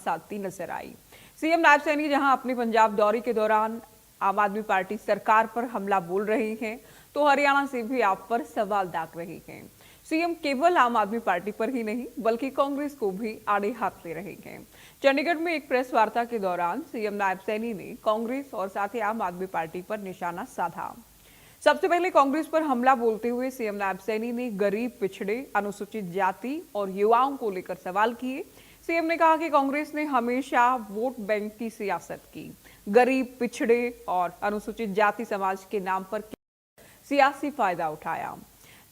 साधती नजर आई। सीएम नायब सैनी जहां अपने पंजाब दौरे के दौरान आम आदमी पार्टी सरकार पर हमला बोल रही हैं, तो हरियाणा से भी आप पर सवाल दाग रही हैं। सीएम केवल आम आदमी पार्टी पर ही नहीं बल्कि कांग्रेस को भी आड़े हाथ ले रहे हैं। चंडीगढ़ में एक प्रेस वार्ता के दौरान सीएम नायब सैनी ने कांग्रेस और साथ ही आम आदमी पार्टी पर निशाना साधा। सबसे पहले कांग्रेस पर हमला बोलते हुए सीएम नायब सैनी ने गरीब, पिछड़े, अनुसूचित जाति और युवाओं को लेकर सवाल किए। सीएम ने कहा कि कांग्रेस ने हमेशा वोट बैंक की सियासत की, गरीब, पिछड़े और अनुसूचित जाति समाज के नाम पर सियासी फायदा उठाया।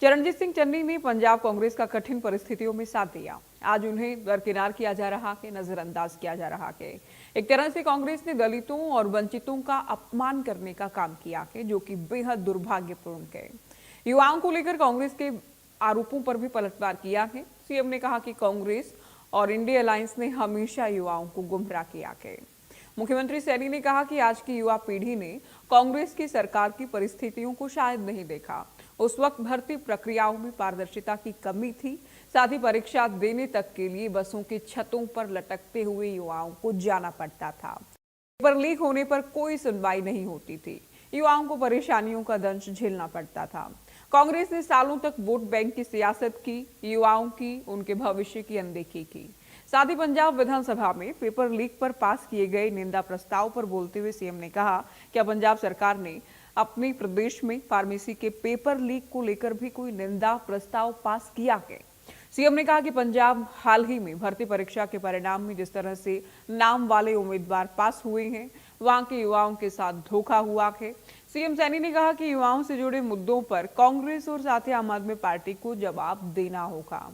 चरणजीत सिंह चन्नी ने पंजाब कांग्रेस का कठिन परिस्थितियों में साथ दिया। आज उन्हें दरकिनार किया जा रहा है, नजरअंदाज किया जा रहा है। एक तरह से कांग्रेस ने दलितों और वंचितों का अपमान करने का काम किया है, जो कि बेहद दुर्भाग्यपूर्ण है। युवाओं को लेकर कांग्रेस के आरोपों पर भी पलटवार किया है। सीएम ने कहा कि कांग्रेस और इंडिया अलायंस ने हमेशा युवाओं को गुमराह किया है। मुख्यमंत्री सैनी ने कहा कि आज की युवा पीढ़ी ने कांग्रेस की सरकार की परिस्थितियों को शायद नहीं देखा। उस वक्त भर्ती प्रक्रियाओं में पारदर्शिता की कमी थी, साथ ही परीक्षा देने तक के लिए बसों की छतों पर लटकते हुए युवाओं को जाना पड़ता था। पेपर लीक होने पर कोई सुनवाई नहीं होती थी, युवाओं को परेशानियों का दंश झेलना पड़ता था। कांग्रेस ने सालों तक वोट बैंक की सियासत की, युवाओं की, उनके भविष्य की अनदेखी की। साथ ही पंजाब विधानसभा में पेपर लीक पर पास किए गए निंदा प्रस्ताव पर बोलते हुए सीएम ने कहा कि पंजाब सरकार ने अपने प्रदेश में फार्मेसी के पेपर लीक को लेकर भी कोई निंदा प्रस्ताव पास किया है। सीएम ने कहा कि पंजाब हाल ही में भर्ती परीक्षा के परिणाम में जिस तरह से नाम वाले उम्मीदवार पास हुए हैं, वहां के युवाओं के साथ धोखा हुआ है। सीएम सैनी ने कहा कि युवाओं से जुड़े मुद्दों पर कांग्रेस और साथ ही आम आदमी पार्टी को जवाब देना होगा।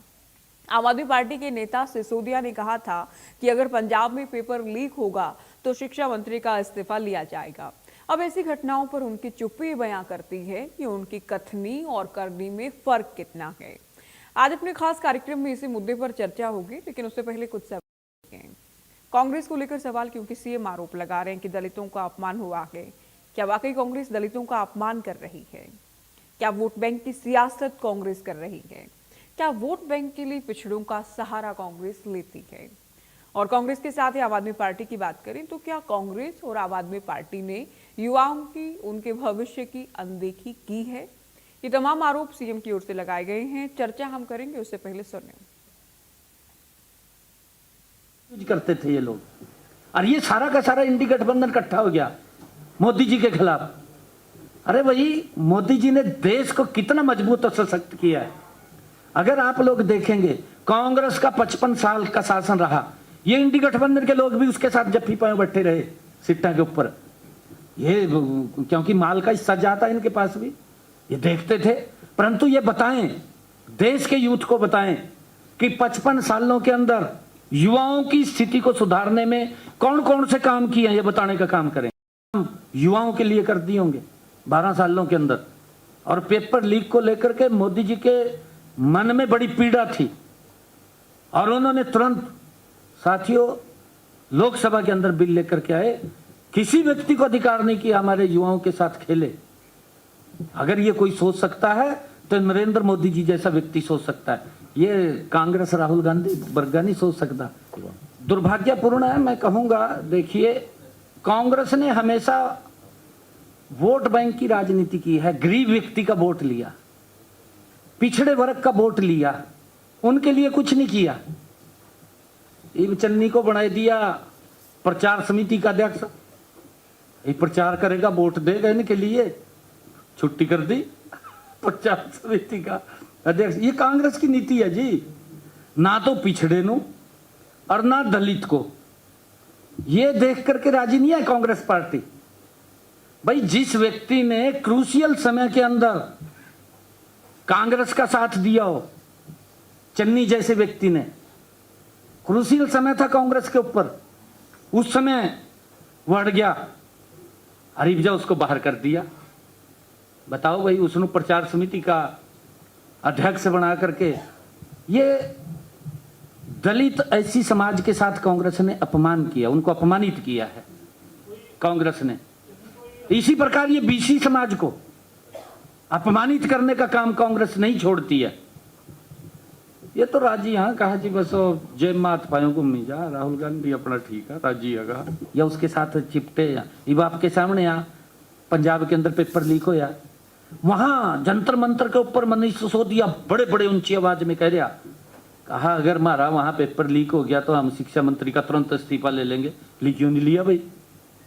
आम आदमी पार्टी के नेता सिसोदिया ने कहा था कि अगर पंजाब में पेपर लीक होगा तो शिक्षा मंत्री का इस्तीफा लिया जाएगा। अब ऐसी घटनाओं पर उनकी चुप्पी बयां करती है कि उनकी कथनी और करनी में फर्क कितना है। आज अपने खास कार्यक्रम में इसी मुद्दे पर चर्चा होगी, लेकिन उससे पहले कुछ सवाल हैं। कांग्रेस को लेकर सवाल, क्योंकि सीएम आरोप लगा रहे हैं कि दलितों का अपमान हुआ है। क्या वाकई कांग्रेस दलितों का अपमान कर रही है? क्या वोट बैंक की सियासत कांग्रेस कर रही है? क्या वोट बैंक के लिए पिछड़ों का सहारा कांग्रेस लेती है? और कांग्रेस के साथ ही आम आदमी पार्टी की बात करें तो क्या कांग्रेस और आम आदमी पार्टी ने युवाओं की, उनके भविष्य की अनदेखी की है? ये तमाम आरोप सीएम की ओर से लगाए गए हैं। चर्चा हम करेंगे, उससे पहले सुनिए। करते थे ये लोग, और ये सारा का सारा इंडी गठबंधन इकट्ठा हो गया मोदी जी के खिलाफ। अरे भाई, मोदी जी ने देश को कितना मजबूत और सशक्त किया है। अगर आप लोग देखेंगे, कांग्रेस का 55 साल का शासन रहा, ये इंडी गठबंधन के लोग भी उसके साथ जफ्फी पाए बैठे रहे सिट्टा के ऊपर। ये क्योंकि माल का हिस्सा जाता है इनके पास भी, ये देखते थे। परंतु ये बताएं, देश के यूथ को बताएं कि 55 सालों के अंदर युवाओं की स्थिति को सुधारने में कौन कौन से काम किए हैं, ये बताने का काम करें। युवाओं के लिए कर दिए होंगे 12 सालों के अंदर। और पेपर लीक को लेकर के मोदी जी के मन में बड़ी पीड़ा थी, और उन्होंने तुरंत, साथियों, लोकसभा के अंदर बिल लेकर के आए। किसी व्यक्ति को अधिकार नहीं किया हमारे युवाओं के साथ खेले। अगर ये कोई सोच सकता है तो नरेंद्र मोदी जी जैसा व्यक्ति सोच सकता है, ये कांग्रेस राहुल गांधी वर्गा नहीं सोच सकता। दुर्भाग्यपूर्ण है, मैं कहूंगा। देखिए, कांग्रेस ने हमेशा वोट बैंक की राजनीति की है। गरीब व्यक्ति का वोट लिया, पिछड़े वर्ग का वोट लिया, उनके लिए कुछ नहीं किया। इब चन्नी को बना दिया प्रचार समिति का अध्यक्ष, ये प्रचार करेगा, वोट देगा इनके लिए, छुट्टी कर दी प्रचार समिति का अध्यक्ष। ये कांग्रेस की नीति है जी, ना तो पिछड़े नु और ना दलित को ये देख करके राजी नहीं है कांग्रेस पार्टी। भाई, जिस व्यक्ति ने क्रूशियल समय के अंदर कांग्रेस का साथ दिया हो, चन्नी जैसे व्यक्ति ने, क्रूशियल समय था कांग्रेस के ऊपर, उस समय वो अड़ गया, हरीफजा उसको बाहर कर दिया। बताओ भाई, उसने प्रचार समिति का अध्यक्ष बना करके ये दलित ऐसी समाज के साथ कांग्रेस ने अपमान किया, उनको अपमानित किया है कांग्रेस ने। इसी प्रकार ये बीसी समाज को अपमानित करने का काम कांग्रेस नहीं छोड़ती है। ये तो राजी हाँ कहा जी बस वो जेब मात पायों घूमी जा राहुल गांधी अपना ठीक है राजी है या उसके साथ चिपटे या ये आपके सामने यहाँ पंजाब के अंदर पेपर लीक होया वहां जंतर मंतर के ऊपर मनीष सिसोदिया बड़े बड़े ऊंची आवाज में कह रहा कहा अगर हमारा वहां पेपर लीक हो गया तो हम शिक्षा मंत्री का तुरंत इस्तीफा ले लेंगे लीक क्यों नहीं लिया भाई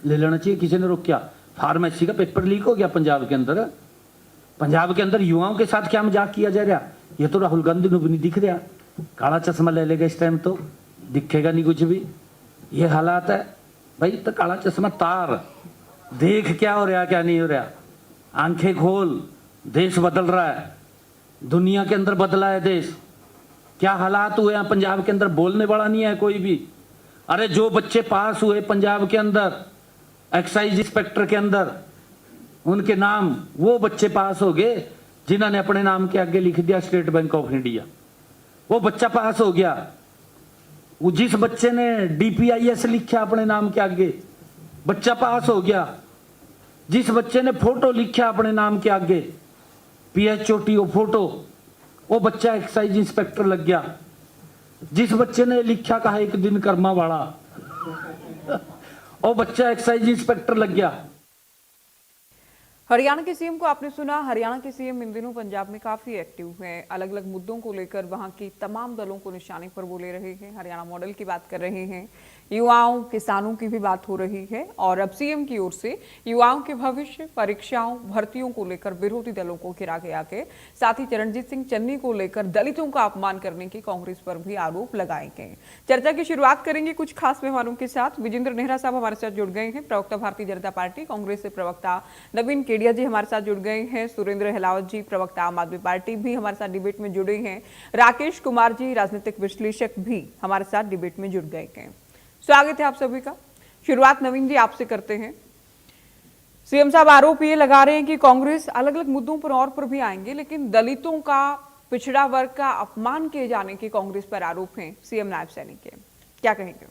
ले लेना चाहिए किसी ने रोका फार्मेसी का पेपर लीक हो गया पंजाब के अंदर युवाओं के साथ क्या मजाक किया जा रहा ये तो राहुल गांधी को भी नहीं दिख रहा काला चश्मा ले लेगा इस टाइम तो दिखेगा नहीं कुछ भी ये हालात है भाई तो काला चश्मा तार देख क्या हो रहा क्या नहीं हो रहा आंखें खोल देश बदल रहा है दुनिया के अंदर बदला है देश क्या हालात हुए हैं पंजाब के अंदर बोलने वाला नहीं है कोई भी अरे जो बच्चे पास हुए पंजाब के अंदर एक्साइज इंस्पेक्टर के अंदर उनके नाम वो बच्चे पास हो गए जिन्होंने अपने नाम के आगे लिख दिया स्टेट बैंक ऑफ इंडिया वो बच्चा पास हो गया वो जिस बच्चे ने डीपीआईएस लिखा अपने नाम के आगे बच्चा पास हो गया जिस बच्चे ने फोटो लिखा अपने नाम के आगे PHOTO फोटो वो बच्चा एक्साइज इंस्पेक्टर लग गया जिस बच्चे ने लिखा कहा एक दिन कर्मा वाला वो बच्चा एक्साइज इंस्पेक्टर लग गया। हरियाणा के सीएम को आपने सुना। हरियाणा के सीएम इन दिनों पंजाब में काफी एक्टिव हैं। अलग अलग मुद्दों को लेकर वहां की तमाम दलों को निशाने पर बोले रहे हैं। हरियाणा मॉडल की बात कर रहे हैं, युवाओं किसानों की भी बात हो रही है और अब सीएम की ओर से युवाओं के भविष्य, परीक्षाओं, भर्तियों को लेकर विरोधी दलों को घिरा गया के साथ ही चरणजीत सिंह चन्नी को लेकर दलितों का अपमान करने के कांग्रेस पर भी आरोप लगाए गए। चर्चा की शुरुआत करेंगे कुछ खास मेहमानों के साथ। विजेंद्र नेहरा साहब हमारे साथ जुड़ गए हैं, प्रवक्ता भारतीय जनता पार्टी कांग्रेस से प्रवक्ता नवीन केडिया जी हमारे साथ जुड़ गए हैं, सुरेंद्र हिलावत जी प्रवक्ता आम आदमी पार्टी भी हमारे साथ डिबेट में जुड़े हैं, राकेश कुमार जी राजनीतिक विश्लेषक भी हमारे साथ डिबेट में जुड़ गए हैं। स्वागत है आप सभी का। शुरुआत नवीन जी आपसे करते हैं। सीएम साहब आरोप ये लगा रहे हैं कि कांग्रेस अलग अलग मुद्दों पर और पर भी आएंगे लेकिन दलितों का, पिछड़ा वर्ग का अपमान किए जाने के कांग्रेस पर आरोप हैं सीएम नायब सैनी के, क्या कहेंगे?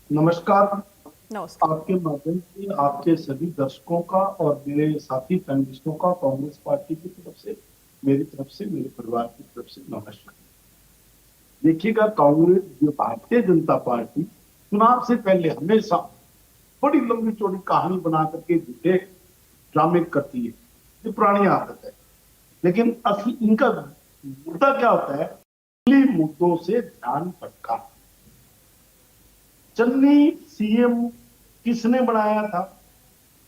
नमस्कार। नमस्कार। आपके माध्यम से आपके सभी दर्शकों का और मेरे साथी पैनलिस्टों का कांग्रेस पार्टी की तरफ से, मेरी तरफ से, मेरे परिवार की तरफ से नमस्कार। देखिएगा, कांग्रेस जो भारतीय जनता पार्टी चुनाव से पहले हमेशा बड़ी लंबी चौड़ी कहानी बना करके झूठे ड्रामे करती है, ये पुरानी आदत है। लेकिन असली इनका मुद्दा क्या होता है? असली मुद्दों से ध्यान भटका। चन्नी सीएम किसने बनाया था?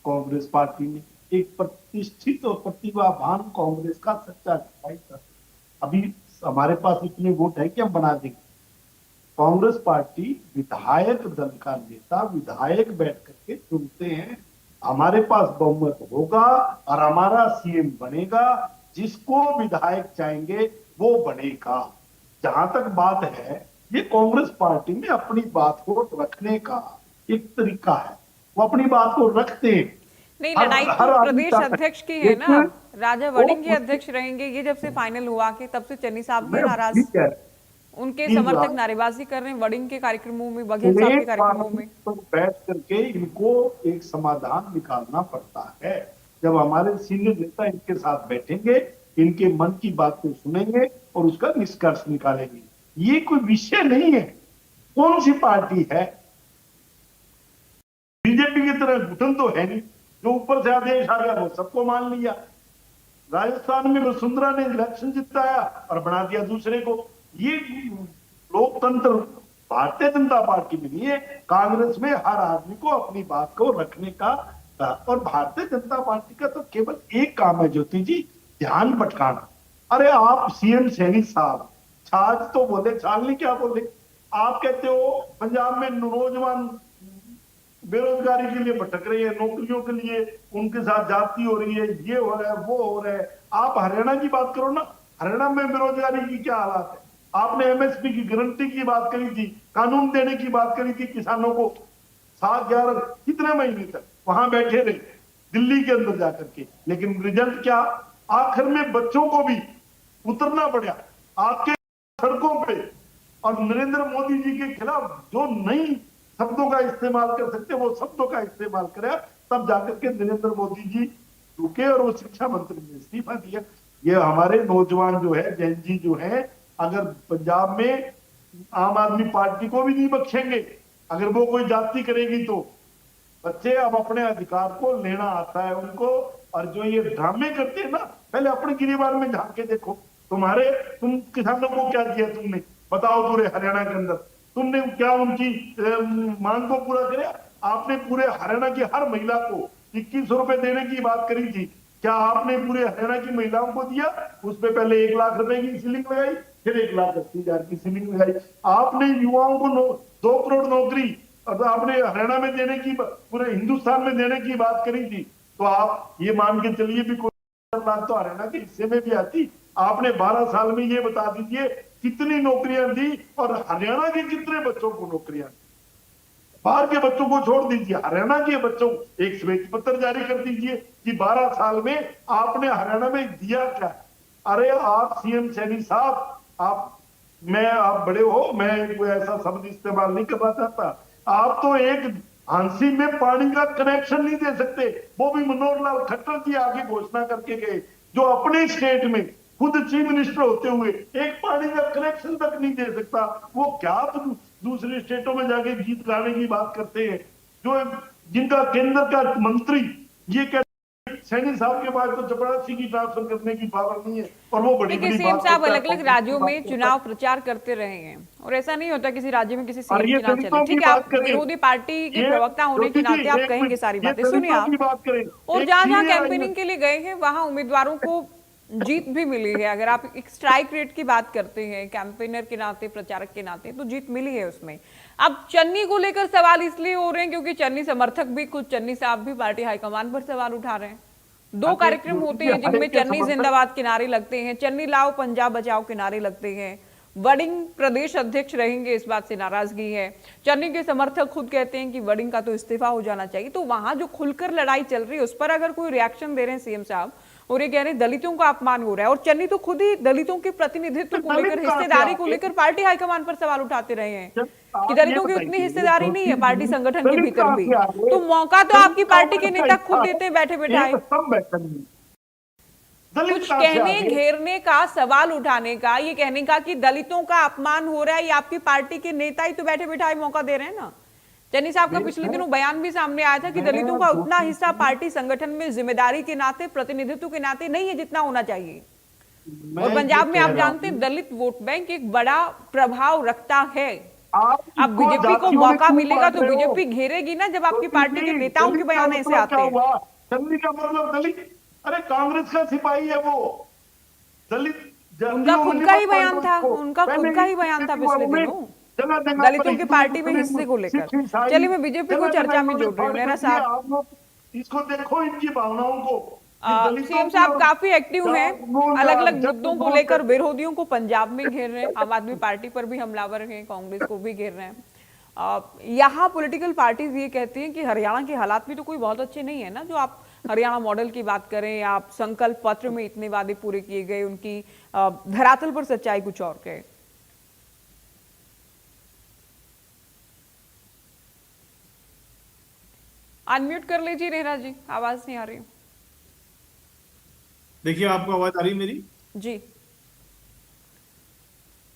कांग्रेस पार्टी ने। एक प्रतिष्ठित और प्रतिभावान कांग्रेस का सच्चा सिपाही था। अभी हमारे पास इतने वोट है कि हम बना देंगे। कांग्रेस पार्टी विधायक दल का नेता विधायक बैठ करके चुनते हैं। हमारे पास बहुमत होगा और हमारा सीएम बनेगा, जिसको विधायक चाहेंगे वो बनेगा। जहां तक बात है, ये कांग्रेस पार्टी में अपनी बात को रखने का एक तरीका है। वो अपनी बात को रखते हैं। नहीं, लड़ाई तो प्रदेश अध्यक्ष की है ना, राजा वडिंग के अध्यक्ष रहेंगे। ये जब से फाइनल हुआ कि तब से चन्नी साहब भी नाराज, उनके समर्थक नारेबाजी कर रहे हैं वडिंग के कार्यक्रमों में, बघेल साहब के कार्यक्रमों में। तो बैठ करके इनको एक समाधान निकालना पड़ता है। जब हमारे सीनियर नेता इनके साथ बैठेंगे, इनके मन की बात को सुनेंगे और उसका निष्कर्ष निकालेंगे। ये कोई विषय नहीं है। कौन सी पार्टी है? बीजेपी की तरह घुटन तो है नहीं, जो ऊपर से आदेश आ गया वो सबको मान लिया। राजस्थान में वसुंधरा ने इलेक्शन जिताया और बना दिया दूसरे को। ये लोकतंत्र भारतीय जनता पार्टी में नहीं है। कांग्रेस में हर आदमी को अपनी बात को रखने का, और भारतीय जनता पार्टी का तो केवल एक काम है ज्योति जी, ध्यान भटकाना। अरे आप सीएम सैनी साहब छाछ तो बोले, छाल नहीं क्या बोले। आप कहते हो पंजाब में नौजवान बेरोजगारी के लिए भटक रही है, नौकरियों के लिए उनके साथ जाति हो रही है, ये हो रहा है, वो हो रहा है। आप हरियाणा की बात करो ना, हरियाणा में बेरोजगारी की क्या हालात है? आपने एमएसपी की गारंटी की बात करी थी, कानून देने की बात करी थी किसानों को। 7-11 कितने महीने तक वहां बैठे रहे दिल्ली के अंदर जाकर के, लेकिन रिजल्ट क्या? आखिर में बच्चों को भी उतरना पड़ा आपके सड़कों पे। और नरेंद्र मोदी जी के खिलाफ जो नई शब्दों का इस्तेमाल कर सकते वो शब्दों का इस्तेमाल करे, तब जाकर के नरेंद्र मोदी जी रुके और वो शिक्षा मंत्री ने इस्तीफा दिया। ये हमारे नौजवान जो है, जैन जी जो है, अगर पंजाब में आम आदमी पार्टी को भी नहीं बख्शेंगे अगर वो कोई जाति करेगी तो। बच्चे अब अपने अधिकार को लेना आता है उनको, और जो ये ड्रामे करते हैं ना, पहले अपने गिरिबान में झांक के देखो। तुम किसानों को क्या दिया तुमने, बताओ पूरे हरियाणा के अंदर तुमने क्या उनकी मांग को पूरा किया? आपने पूरे हरियाणा की हर महिला को 2100 रुपए देने की बात करी थी, क्या आपने पूरे हरियाणा की महिलाओं को दिया? उसपे पहले 1 लाख रुपए की सीलिंग लगाई, फिर 1,80,000 की सीलिंग लगाई। आपने युवाओं को 2 करोड़ नौकरी और आपने हरियाणा में देने की, पूरे हिंदुस्तान में देने की बात करी थी, तो आप ये मान के चलिए भी कोई लाख तो हरियाणा के हिस्से में भी आती। आपने 12 साल में ये बता दीजिए कितनी नौकरियां दी और हरियाणा के कितने बच्चों को नौकरियां दी। बाहर के बच्चों को छोड़ दीजिए, हरियाणा के बच्चों को एक श्वेत पत्र जारी कर दीजिए कि 12 साल में आपने हरियाणा में दिया क्या। अरे आप सीएम सैनी साहब, आप बड़े हो, मैं कोई ऐसा शब्द इस्तेमाल नहीं करना चाहता, आप तो एक हांसी में पानी का कनेक्शन नहीं दे सकते। वो भी मनोहर लाल खट्टर जी आगे घोषणा करके गए, जो अपने स्टेट में खुद चीफ मिनिस्टर होते हुए एक पानी का कनेक्शन तक नहीं दे सकता, वो क्या दूसरे स्टेटों में जाके गीत गाने की बात करते हैं। जो जिनका केंद्र का मंत्री ये कहते सैनी साहब के पास तो चपरासी की ट्रांसफर करने की पावर नहीं है, और वो बड़ी देखिए बड़ी सीएम बात साहब करता है। अलग अलग राज्यों में चुनाव प्रचार करते रहे हैं और ऐसा नहीं होता किसी राज्य में किसी सीएम और ये की ना दलितों चले। की ठीक है, बात आप करें, विरोधी पार्टी के ये प्रवक्ता होने के ज्योति जी, नाते आप एक कहेंगे मिनट, सारी ये बातें, सुनिए दलितों की आप। बात करें। और एक जहां जहां चीज आई है- कैंपेनिंग के लिए गए हैं वहां उम्मीदवारों को जीत भी मिली है। अगर आप एक स्ट्राइक रेट की बात करते हैं कैंपेनर के नाते, प्रचारक के नाते, तो जीत मिली है उसमें। अब चन्नी को लेकर सवाल इसलिए हो रहे हैं क्योंकि चन्नी समर्थक भी, कुछ चन्नी साहब भी पार्टी हाईकमान पर सवाल उठा रहे हैं। 2 कार्यक्रम होते हैं जिनमें चन्नी जिंदाबाद के नारे लगते हैं, चन्नी लाओ पंजाब बचाओ के नारे लगते हैं। वडिंग प्रदेश अध्यक्ष रहेंगे, इस बात से नाराजगी है। चन्नी के समर्थक खुद कहते हैं कि वडिंग का तो इस्तीफा हो जाना चाहिए। तो वहां जो खुलकर लड़ाई चल रही है उस पर अगर कोई रिएक्शन दे रहे हैं सीएम साहब और ये कह रहे हैं दलितों का अपमान हो रहा है, और चन्नी तो खुद ही दलितों के प्रतिनिधित्व को लेकर, हिस्सेदारी को लेकर पार्टी हाईकमान पर सवाल उठाते रहे हैं कि दलितों की उतनी हिस्सेदारी नहीं है पार्टी संगठन के भीतर भी। तो मौका तो आपकी पार्टी के नेता खुद देते हैं बैठे बैठाए। कुछ कहने, घेरने का, सवाल उठाने का, ये कहने का कि दलितों का अपमान हो रहा है, ये आपकी पार्टी के नेता ही तो बैठे बैठाए मौका दे रहे हैं ना। चन्नी साहब का पिछले दिनों बयान भी सामने आया था कि दलितों का उतना हिस्सा पार्टी संगठन में जिम्मेदारी के नाते, प्रतिनिधित्व के नाते नहीं है जितना होना चाहिए। और पंजाब में आप जानते हैं दलित वोट बैंक एक बड़ा प्रभाव रखता है। अब बीजेपी को मौका मिलेगा तो बीजेपी घेरेगी ना, जब आपकी पार्टी के नेताओं के बयान ऐसे आते हैं। चन्नी का मतलब दलित, अरे कांग्रेस का सिपाही है वो, दलित उनका खुद का ही बयान था, उनका खुद का ही बयान था पिछले दिनों दलितों की पार्टी में हिस्से को लेकर। चलिए मैं बीजेपी को चर्चा में जोड़ रही हूँ। नेहरा साहब, इसको देखो इनकी भावनाओं को। सीएम साहब काफी एक्टिव हैं, अलग अलग मुद्दों को लेकर विरोधियों को पंजाब में घेर रहे हैं, आम आदमी पार्टी पर भी हमलावर हैं, कांग्रेस को भी घेर रहे हैं। यहाँ पॉलिटिकल पार्टीज ये कहती हैं कि हरियाणा के हालात भी तो कोई बहुत अच्छे नहीं है ना, जो आप हरियाणा मॉडल की बात करें, आप संकल्प पत्र में इतने वादे पूरे किए गए, उनकी धरातल पर सच्चाई कुछ और कहे। अनम्यूट कर लीजिए नेहरा जी, आवाज नहीं आ रही। देखिए आपको आवाज आ रही मेरी? जी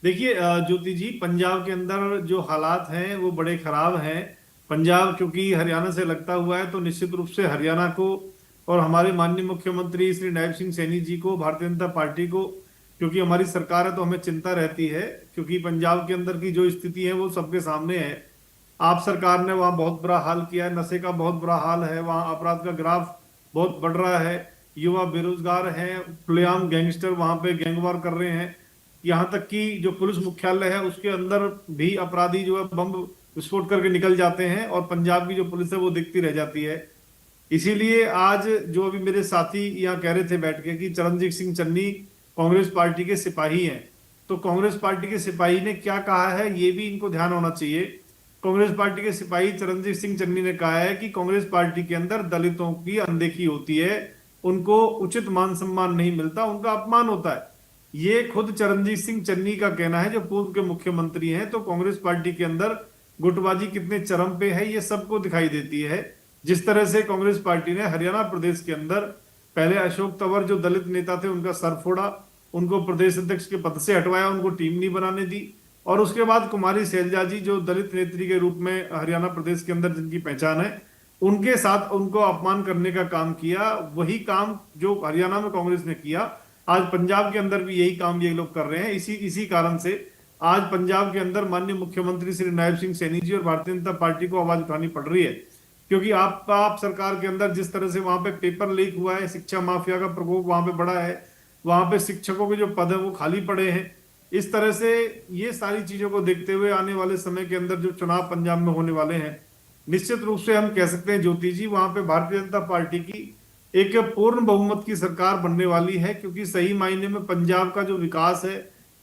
देखिए ज्योति जी, पंजाब के अंदर जो हालात हैं वो बड़े खराब हैं। पंजाब क्योंकि हरियाणा से लगता हुआ है तो निश्चित रूप से हरियाणा को और हमारे माननीय मुख्यमंत्री श्री नायब सिंह सैनी जी को, भारतीय जनता पार्टी को, क्योंकि हमारी सरकार है तो हमें चिंता रहती है, क्योंकि पंजाब के अंदर की जो स्थिति है वो सबके सामने है। आप सरकार ने वहाँ बहुत बुरा हाल किया है, नशे का बहुत बुरा हाल है, वहाँ अपराध का ग्राफ बहुत बढ़ रहा है, युवा बेरोजगार हैं, खुलेआम गैंगस्टर वहाँ पे गैंगवार कर रहे हैं। यहाँ तक कि जो पुलिस मुख्यालय है उसके अंदर भी अपराधी जो है बम विस्फोट करके निकल जाते हैं और पंजाब की जो पुलिस है वो दिखती रह जाती है। इसीलिए आज जो अभी मेरे साथी यहाँ कह रहे थे बैठ के कि चरणजीत सिंह चन्नी कांग्रेस पार्टी के सिपाही हैं, तो कांग्रेस पार्टी के सिपाही ने क्या कहा है ये भी इनको ध्यान होना चाहिए। कांग्रेस पार्टी के सिपाही चरणजीत सिंह चन्नी ने कहा है कि कांग्रेस पार्टी के अंदर दलितों की अनदेखी होती है, उनको उचित मान सम्मान नहीं मिलता, उनका अपमान होता है। ये खुद चरणजीत सिंह चन्नी का कहना है जो पूर्व के मुख्यमंत्री हैं। तो कांग्रेस पार्टी के अंदर गुटबाजी कितने चरम पे है ये सबको दिखाई देती है। जिस तरह से कांग्रेस पार्टी ने हरियाणा प्रदेश के अंदर पहले अशोक तंवर जो दलित नेता थे उनका सर फोड़ा, उनको प्रदेश अध्यक्ष के पद से हटवाया, उनको टीम नहीं बनाने दी। और उसके बाद कुमारी शैलजा जी, जो दलित नेत्री के रूप में हरियाणा प्रदेश के अंदर जिनकी पहचान है, उनके साथ उनको अपमान करने का काम किया। वही काम जो हरियाणा में कांग्रेस ने किया, आज पंजाब के अंदर भी यही काम ये लोग कर रहे हैं। इसी कारण से आज पंजाब के अंदर माननीय मुख्यमंत्री श्री नायब सिंह सैनी जी और भारतीय जनता पार्टी को आवाज उठानी पड़ रही है। क्योंकि आप सरकार के अंदर जिस तरह से वहां पे पेपर लीक हुआ है, शिक्षा माफिया का प्रकोप वहां पे बढ़ा है, वहां पे शिक्षकों के जो पद है वो खाली पड़े हैं। इस तरह से ये सारी चीजों को देखते हुए आने वाले समय के अंदर जो चुनाव पंजाब में होने वाले हैं, निश्चित रूप से हम कह सकते हैं ज्योति जी, वहां पे भारतीय जनता पार्टी की एक पूर्ण बहुमत की सरकार बनने वाली है। क्योंकि सही मायने में पंजाब का जो विकास है,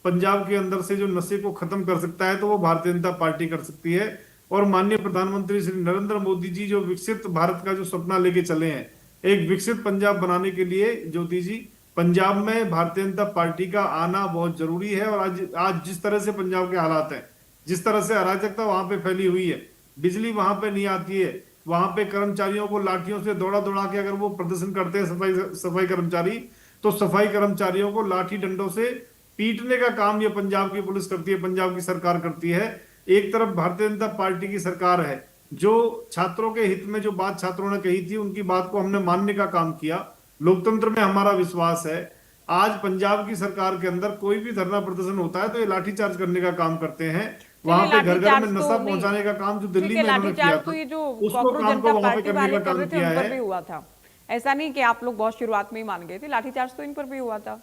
पंजाब के अंदर से जो नशे को खत्म कर सकता है, तो वो भारतीय जनता पार्टी कर सकती है। और माननीय प्रधानमंत्री श्री नरेंद्र मोदी जी जो विकसित भारत का जो सपना लेके चले हैं, एक विकसित पंजाब बनाने के लिए ज्योति जी, पंजाब में भारतीय जनता पार्टी का आना बहुत जरूरी है। और आज जिस तरह से पंजाब के हालात हैं, जिस तरह से अराजकता वहां पे फैली हुई है, बिजली वहां पे नहीं आती है, वहां पे कर्मचारियों को लाठियों से दौड़ा दौड़ा के अगर वो प्रदर्शन करते हैं सफाई कर्मचारी, तो सफाई कर्मचारियों को लाठी डंडों से पीटने का काम ये पंजाब की पुलिस करती है, पंजाब की सरकार करती है। एक तरफ भारतीय जनता पार्टी की सरकार है जो छात्रों के हित में जो बात छात्रों ने कही थी, उनकी बात को हमने मानने का काम किया। लोकतंत्र में हमारा विश्वास है। आज पंजाब की सरकार के अंदर कोई भी धरना प्रदर्शन होता है तो ये लाठीचार्ज करने का काम करते हैं। वहां पे घर घर में नशा पहुंचाने का काम जो दिल्ली में इन्होंने किया था, उसको काम को वहां पे करने का काम किया है। हुआ था। ऐसा नहीं कि आप लोग बहुत शुरुआत में ही मान गए थे, लाठीचार्ज तो इन पर भी हुआ था।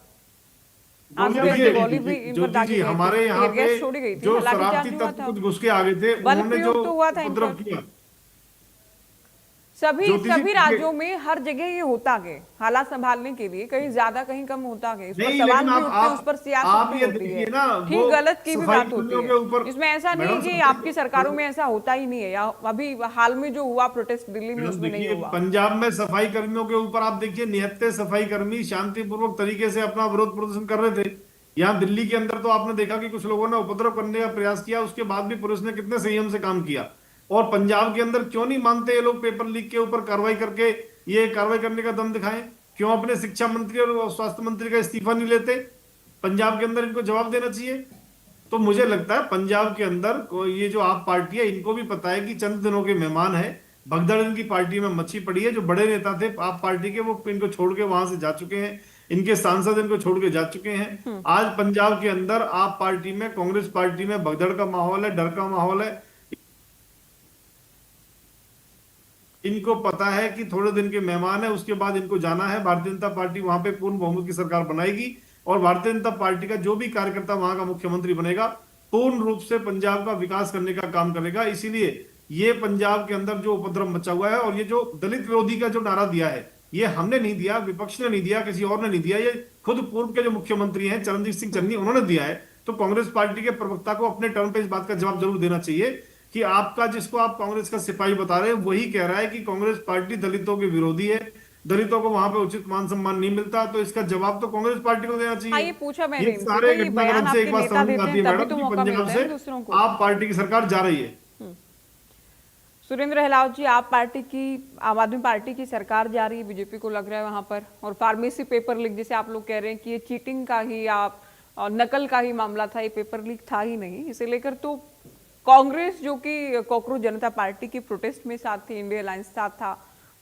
ज्योति जी, हमारे यहाँ पे जो शरारती तत्व कुछ घुस के आ गए थे, उन्होंने जो उपद्रव किया, सभी राज्यों में हर जगह ये होता गया, हालात संभालने के लिए कहीं ज्यादा कहीं कम होता गया। सवाल भी उठते, उस पर सियासत भी होती है, ठीक गलत की भी बात होती है। इसमें ऐसा नहीं कि आपकी सरकारों में ऐसा होता ही नहीं है, या अभी हाल में जो हुआ प्रोटेस्ट दिल्ली में उसमें नहीं हुआ। पंजाब में सफाई कर्मियों के ऊपर आप देखिए, निहत्थे सफाई कर्मी शांतिपूर्वक तरीके से अपना विरोध प्रदर्शन कर रहे थे। यहाँ दिल्ली के अंदर तो आपने देखा कि कुछ लोगों ने उपद्रव करने का प्रयास किया, उसके बाद भी पुलिस ने कितने संयम से काम किया। और पंजाब के अंदर क्यों नहीं मानते ये लोग पेपर लीक के ऊपर कार्रवाई करके ये कार्रवाई करने का दम दिखाएं? क्यों अपने शिक्षा मंत्री और स्वास्थ्य मंत्री का इस्तीफा नहीं लेते? पंजाब के अंदर इनको जवाब देना चाहिए। तो मुझे लगता है पंजाब के अंदर ये जो आप पार्टी है, इनको भी पता है कि चंद दिनों के मेहमान है, भगदड़ इनकी पार्टी में मच्छी पड़ी है। जो बड़े नेता थे आप पार्टी के, वो इनको छोड़ के वहां से जा चुके हैं, इनके सांसद इनको छोड़ के जा चुके हैं। आज पंजाब के अंदर आप पार्टी में, कांग्रेस पार्टी में भगदड़ का माहौल है, डर का माहौल है। इनको पता है कि थोड़े दिन के मेहमान है, उसके बाद इनको जाना है। भारतीय जनता पार्टी वहां पे पूर्ण बहुमत की सरकार बनाएगी और भारतीय जनता पार्टी का जो भी कार्यकर्ता वहां का मुख्यमंत्री बनेगा, पूर्ण रूप से पंजाब का विकास करने का काम करेगा। इसीलिए ये पंजाब के अंदर जो उपद्रव मचा हुआ है, और ये जो दलित विरोधी का जो नारा दिया है, ये हमने नहीं दिया, विपक्ष ने नहीं दिया, किसी और ने नहीं दिया, ये खुद पूर्व के जो मुख्यमंत्री हैं चरणजीत सिंह चन्नी, उन्होंने दिया है। तो कांग्रेस पार्टी के प्रवक्ता को अपने टर्म पे इस बात का जवाब जरूर देना चाहिए कि आपका, जिसको आप कांग्रेस का सिपाही बता रहे हैं, वही कह रहा है कि कांग्रेस पार्टी दलितों के विरोधी है, दलितों को वहां पे उचित मान सम्मान नहीं मिलता। तो इसका जवाब तो कांग्रेस पार्टी को देना चाहिए। ये पूछा मैंने, ये सारे घटनाक्रम से एक बात समझ में आती है मैडम कि पंजाब से आप पार्टी की सरकार जा रही है। सुरेंद्र हिलावत जी, आप पार्टी की, आम आदमी पार्टी की सरकार जा रही है, बीजेपी को लग रहा है वहां पर, और फार्मेसी पेपर लीक जिसे आप लोग कह रहे हैं कि ये चीटिंग का ही या नकल का ही मामला था, ये पेपर लीक था ही नहीं, इसे लेकर तो कांग्रेस जो कि कॉकरोच जनता पार्टी की प्रोटेस्ट में साथ थी, इंडिया अलायंस साथ था,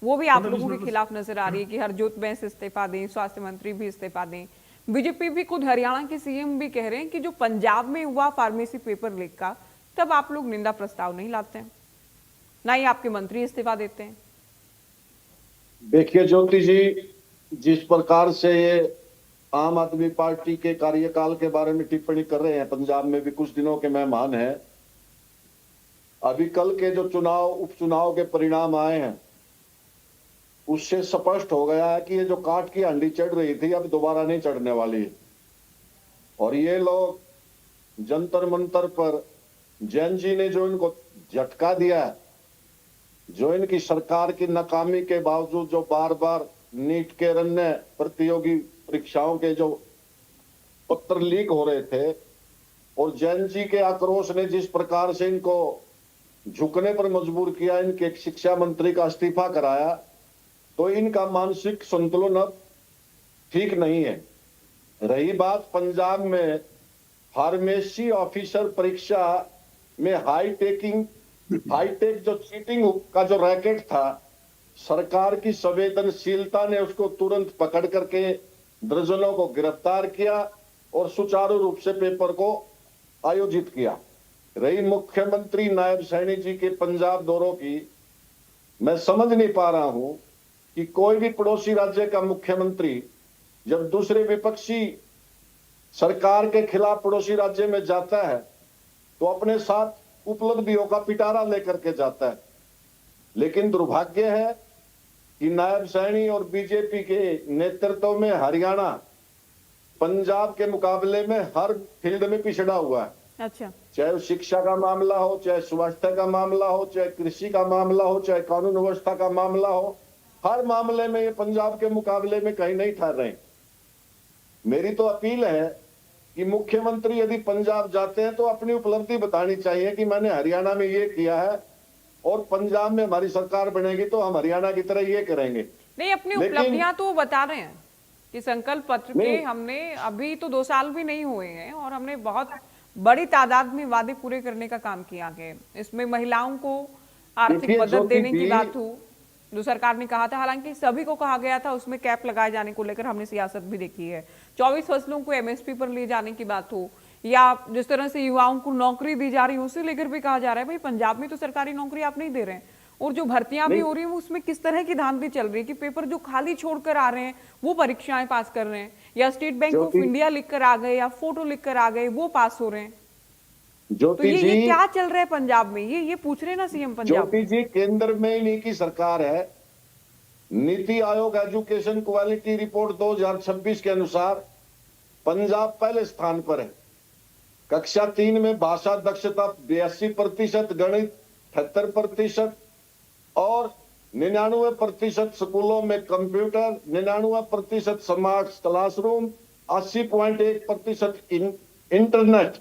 वो भी आप लोगों के खिलाफ नजर आ रही है कि हरजोत बैंस इस्तीफा दें, स्वास्थ्य मंत्री भी इस्तीफा दें। बीजेपी भी, खुद हरियाणा के सीएम भी कह रहे हैं कि जो पंजाब में हुआ फार्मेसी पेपर लीक का, तब आप लोग निंदा प्रस्ताव नहीं लाते हैं, ना ही आपके मंत्री इस्तीफा देते हैं। देखिए ज्योति जी, जिस प्रकार से ये आम आदमी पार्टी के कार्यकाल के बारे में टिप्पणी कर रहे हैं, पंजाब में भी कुछ दिनों के मेहमान हैं। अभी कल के जो उपचुनाव के परिणाम आए हैं, उससे स्पष्ट हो गया है कि ये जो काट की हांडी चढ़ रही थी, अब दोबारा नहीं चढ़ने वाली। और ये लोग जंतर मंतर पर जैन जी ने जो इनको झटका दिया है, जो इनकी सरकार की नाकामी के बावजूद जो बार बार नीट के अन्य प्रतियोगी परीक्षाओं के जो पत्र लीक हो रहे थे, और जैन जी के आक्रोश ने जिस प्रकार से इनको झुकने पर मजबूर किया, इनके एक शिक्षा मंत्री का इस्तीफा कराया, तो इनका मानसिक संतुलन अब ठीक नहीं है। रही बात पंजाब में फार्मेसी ऑफिसर परीक्षा में हाईटेक जो चीटिंग का जो रैकेट था, सरकार की संवेदनशीलता ने उसको तुरंत पकड़ करके दर्जनों को गिरफ्तार किया और सुचारू रूप से पेपर को आयोजित किया। रही मुख्यमंत्री नायब सैनी जी के पंजाब दौरों की, मैं समझ नहीं पा रहा हूं कि कोई भी पड़ोसी राज्य का मुख्यमंत्री जब दूसरे विपक्षी सरकार के खिलाफ पड़ोसी राज्य में जाता है तो अपने साथ उपलब्धियों का पिटारा लेकर के जाता है। लेकिन दुर्भाग्य है कि नायब सैनी और बीजेपी के नेतृत्व में हरियाणा पंजाब के मुकाबले में हर फील्ड में पिछड़ा हुआ है। अच्छा, चाहे शिक्षा का मामला हो, चाहे स्वास्थ्य का मामला हो, चाहे कृषि का मामला हो, चाहे कानून व्यवस्था का मामला हो, हर मामले में ये पंजाब के मुकाबले में कहीं नहीं ठहर रहे। मेरी तो अपील है कि मुख्यमंत्री यदि पंजाब जाते हैं तो अपनी उपलब्धि बतानी चाहिए कि मैंने हरियाणा में ये किया है और पंजाब में हमारी सरकार बनेगी तो हम हरियाणा की तरह ये करेंगे। नहीं, अपनी लेकिन- उपलब्धियां तो बता रहे हैं कि संकल्प पत्र के नहीं। हमने अभी तो 2 साल भी नहीं हुए हैं और हमने बहुत बड़ी तादाद में वादे पूरे करने का काम किया है। इसमें महिलाओं को आर्थिक देखिए, मदद ज्योति देने की जी- बात हो, जो सरकार ने कहा था, हालांकि सभी को कहा गया था, उसमें कैप लगाए जाने को लेकर हमने सियासत भी देखी है। 24 फसलों को एमएसपी पर ले जाने की बात हो, या जिस तरह से युवाओं को नौकरी दी जा रही है उसे लेकर भी कहा जा रहा है भाई पंजाब में तो सरकारी नौकरी आप नहीं दे रहे हैं। और जो भर्तियां भी हो रही हैं उसमें किस तरह की धांधली चल रही है कि पेपर जो खाली छोड़कर आ रहे हैं वो परीक्षाएं पास कर रहे हैं, या state bank of Jyoti- India लिख कर आ गए या फोटो लिख कर आ गए वो पास हो रहे हैं। तो ज्योति ये जी, क्या चल रहा है पंजाब में, ये पूछ रहे हैं ना सीएम पंजाब। ज्योति जी, केंद्र में इन्हीं की सरकार है। NITI Aayog education quality report 2026 के अनुसार पंजाब पहले स्थान पर है। कक्षा 3 में भाषा दक्षता 82%, गणित 78% और 99% स्कूलों में कंप्यूटर, 99% स्मार्ट क्लासरूम, 80.1% इंटरनेट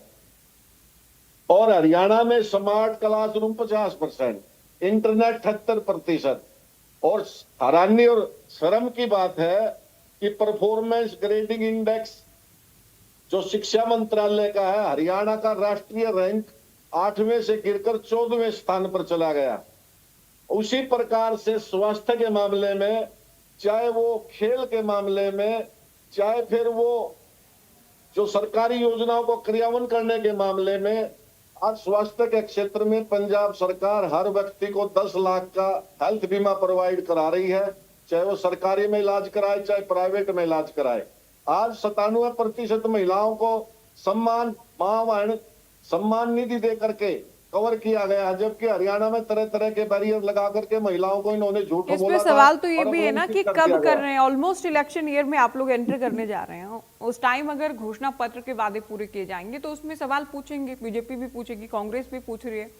और हरियाणा में स्मार्ट क्लासरूम 50%, इंटरनेट 78%। और हैरानी और शर्म की बात है कि परफॉर्मेंस ग्रेडिंग इंडेक्स जो शिक्षा मंत्रालय का है, हरियाणा का राष्ट्रीय रैंक 8वें से गिरकर 14वें स्थान पर चला गया। उसी प्रकार से स्वास्थ्य के मामले में, चाहे वो खेल के मामले में, चाहे फिर वो जो सरकारी योजनाओं को क्रियान्वयन करने के मामले में, आज स्वास्थ्य के क्षेत्र में पंजाब सरकार हर व्यक्ति को 10 लाख का हेल्थ बीमा प्रोवाइड करा रही है, चाहे वो सरकारी में इलाज कराए चाहे प्राइवेट में इलाज कराए। आज 97% महिलाओं को सम्मान निधि दे करके कवर किया गया है, जबकि हरियाणा में तरह तरह के बैरियर लगा करके महिलाओं को इन्होंने झूठ बोला इसमें था सवाल तो ये और भी है ना कि वंचित कर कब दिया कर गया। रहे हैं, ऑलमोस्ट इलेक्शन ईयर में आप लोग एंटर करने जा रहे हैं, उस टाइम अगर घोषणा पत्र के वादे पूरे किए जाएंगे तो उसमें सवाल पूछेंगे, बीजेपी भी पूछेगी, कांग्रेस भी पूछ रही है।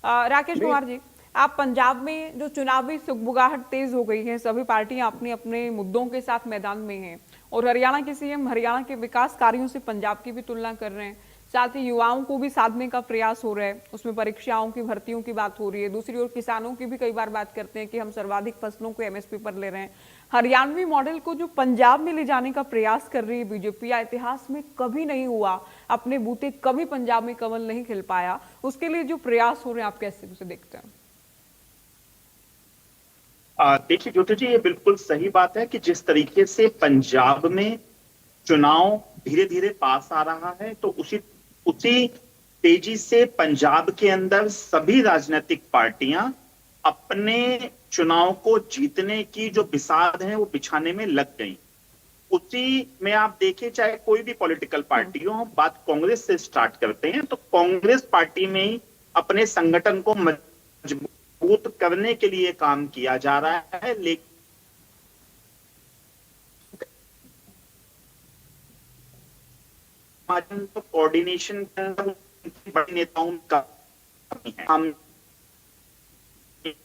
राकेश कुमार जी, आप पंजाब में जो चुनावी सुगबुगाहट तेज हो गई है, सभी पार्टियां अपने अपने मुद्दों के साथ मैदान में हैं और हरियाणा के सीएम हरियाणा के विकास कार्यों से पंजाब की भी तुलना कर रहे हैं, साथ ही युवाओं को भी साधने का प्रयास हो रहा है, उसमें परीक्षाओं की भर्तियों की बात हो रही है। दूसरी ओर किसानों की भी कई बार बात करते हैं कि हम सर्वाधिक फसलों को एमएसपी पर ले रहे हैं। हरियाणवी मॉडल को जो पंजाब में ले जाने का प्रयास कर रही है बीजेपी, या इतिहास में कभी नहीं हुआ, अपने बूते कभी पंजाब में कमल नहीं खिल पाया, उसके लिए जो प्रयास हो रहे हैं आप कैसे उसे देखते हैं? देखिए ज्योति जी, ये बिल्कुल सही बात है कि जिस तरीके से पंजाब में चुनाव धीरे धीरे पास आ रहा है, तो उसी तेजी से पंजाब के अंदर सभी राजनीतिक पार्टियां अपने चुनाव को जीतने की जो बिसात है वो बिछाने में लग गई। उसी में आप देखिए, चाहे कोई भी पॉलिटिकल पार्टी हो, बात कांग्रेस से स्टार्ट करते हैं तो कांग्रेस पार्टी में ही अपने संगठन को मजबूत करने के लिए काम किया जा रहा है, लेकिन तो कोऑर्डिनेशन बड़े नेताओं का है। हम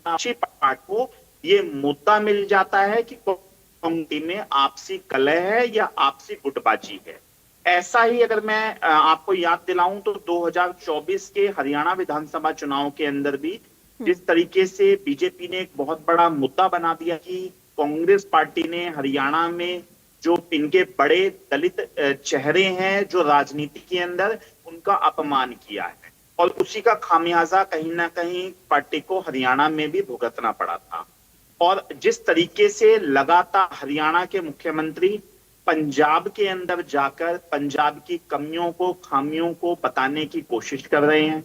पार्ट को ये मुद्दा मिल जाता है कि कमेटी में आपसी कलह है या आपसी गुटबाजी है। ऐसा ही अगर मैं आपको याद दिलाऊं तो 2024 के हरियाणा विधानसभा चुनाव के अंदर भी जिस तरीके से बीजेपी ने एक बहुत बड़ा मुद्दा बना दिया कि कांग्रेस पार्टी ने हरियाणा में जो इनके बड़े दलित चेहरे हैं जो राजनीति के अंदर, उनका अपमान किया है और उसी का खामियाजा कहीं ना कहीं पार्टी को हरियाणा में भी भुगतना पड़ा था। और जिस तरीके से लगातार हरियाणा के मुख्यमंत्री पंजाब के अंदर जाकर पंजाब की कमियों को, खामियों को बताने की कोशिश कर रहे हैं,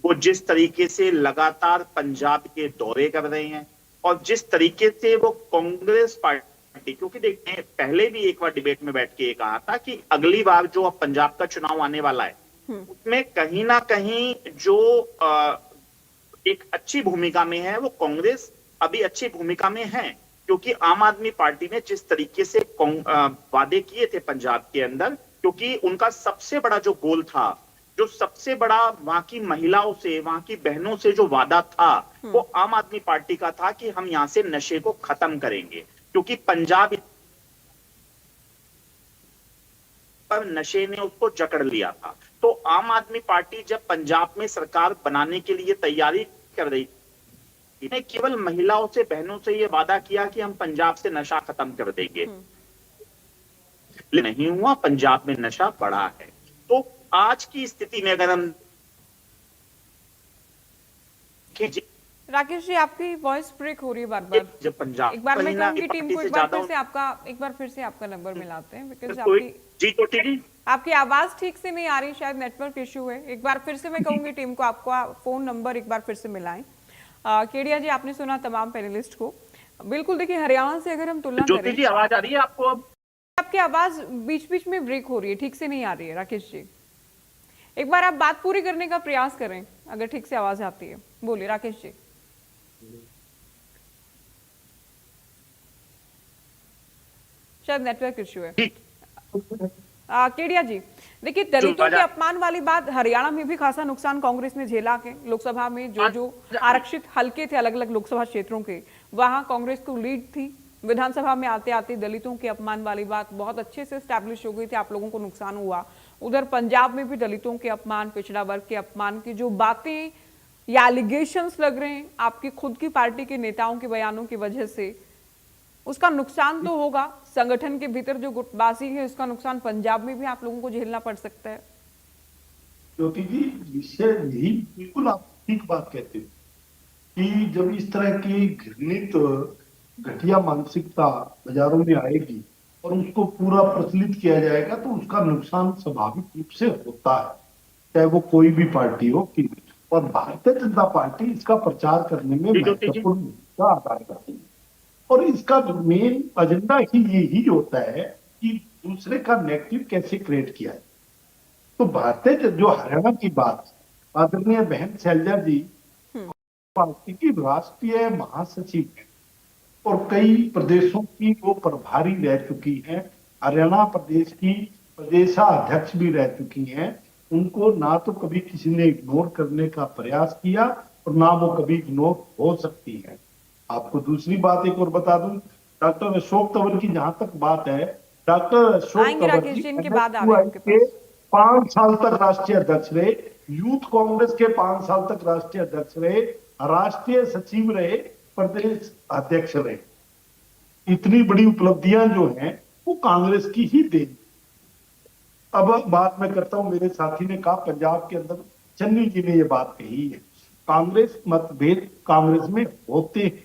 वो जिस तरीके से लगातार पंजाब के दौरे कर रहे हैं और जिस तरीके से वो कांग्रेस पार्टी, क्योंकि देखते पहले भी एक बार डिबेट में बैठ के ये कहा था कि अगली बार जो अब पंजाब का चुनाव आने वाला है उसमें कहीं ना कहीं जो एक अच्छी भूमिका में है वो कांग्रेस अभी अच्छी भूमिका में है, क्योंकि आम आदमी पार्टी ने जिस तरीके से वादे किए थे पंजाब के अंदर, क्योंकि उनका सबसे बड़ा जो गोल था, जो सबसे बड़ा वहां की महिलाओं से, वहां की बहनों से जो वादा था वो आम आदमी पार्टी का था कि हम यहां से नशे को खत्म करेंगे, क्योंकि पंजाब पर नशे ने उसको जकड़ लिया था। तो आम आदमी पार्टी जब पंजाब में सरकार बनाने के लिए तैयारी कर रही थी, ने केवल महिलाओं से, बहनों से ये वादा किया कि हम पंजाब से नशा खत्म कर देंगे, नहीं हुआ, पंजाब में नशा बढ़ा है। तो आज की स्थिति में अगर हम राकेश जी, आपकी वॉइस ब्रेक हो रही है बार बार। जब पंजाब, एक बार मैं कहूंगी टीम को एक बार फिर से आपका नंबर मिलाते हैं, बिकॉज आपकी आवाज ठीक से नहीं आ रही, शायद नेटवर्क इश्यू है। एक बार फिर से मैं कहूंगी टीम को आपका फोन नंबर एक बार फिर से मिलाएं। केडिया जी, आपने सुना तमाम पैनलिस्ट को। बिल्कुल, देखिए हरियाणा से अगर हम तुलना ज्योति जी, आवाज आ रही है आपको? अब आपकी आवाज बीच बीच में ब्रेक हो रही है, ठीक से नहीं आ रही है। राकेश जी, एक बार आप बात पूरी करने का प्रयास करें अगर ठीक से आवाज आती है। बोलिए राकेश जी। शायद नेटवर्क इश्यू है। केडिया जी, देखिए दलितों के अपमान वाली बात हरियाणा में भी खासा नुकसान कांग्रेस ने झेला के। लोकसभा में जो आरक्षित हलके थे अलग अलग लोकसभा क्षेत्रों के, वहां कांग्रेस को लीड थी। विधानसभा में आते आते दलितों के अपमान वाली बात बहुत अच्छे से स्टैब्लिश हो गई थी, आप लोगों को नुकसान हुआ। उधर पंजाब में भी दलितों के अपमान, पिछड़ा वर्ग के अपमान की जो बातें या एलिगेशंस लग रहे हैं आपकी खुद की पार्टी के नेताओं के बयानों की वजह से, उसका नुकसान तो होगा। संगठन के भीतर जो गुटबाजी है उसका नुकसान पंजाब में भी आप लोगों को झेलना पड़ सकता है। ज्योति जी, विषय यही, बिल्कुल आप ठीक बात कहते हो कि जब इस तरह की घृणित घटिया मानसिकता बाजारों में आएगी और उसको पूरा प्रचलित किया जाएगा तो उसका नुकसान स्वाभाविक रूप से होता है, चाहे वो कोई भी पार्टी हो कि। और भारतीय जनता पार्टी इसका प्रचार करने में महत्वपूर्ण भूमिका अदा करती है और इसका मेन एजेंडा ही यही होता है कि दूसरे का नेगेटिव कैसे क्रिएट किया है। तो भारतीय जो हरियाणा की बात, आदरणीय बहन शैलजा जी पार्टी की राष्ट्रीय महासचिव है और कई प्रदेशों की वो प्रभारी रह चुकी हैं, हरियाणा प्रदेश की प्रदेशाध्यक्ष भी रह चुकी हैं। उनको ना तो कभी किसी ने इग्नोर करने का प्रयास किया और ना वो कभी इग्नोर हो सकती है। आपको दूसरी बात एक और बता दूं, डॉक्टर अशोक तंवर की जहां तक बात है, डॉक्टर अशोक तंवर के 5 साल तक राष्ट्रीय अध्यक्ष रहे, यूथ कांग्रेस के 5 साल तक राष्ट्रीय अध्यक्ष रहे, राष्ट्रीय सचिव रहे, प्रदेश अध्यक्ष रहे। इतनी बड़ी उपलब्धियां जो हैं वो कांग्रेस की ही देन। अब बात मैं करता हूं, मेरे साथी ने कहा पंजाब के अंदर, चन्नी जी ने ये बात कही है, कांग्रेस मतभेद कांग्रेस में होते हैं।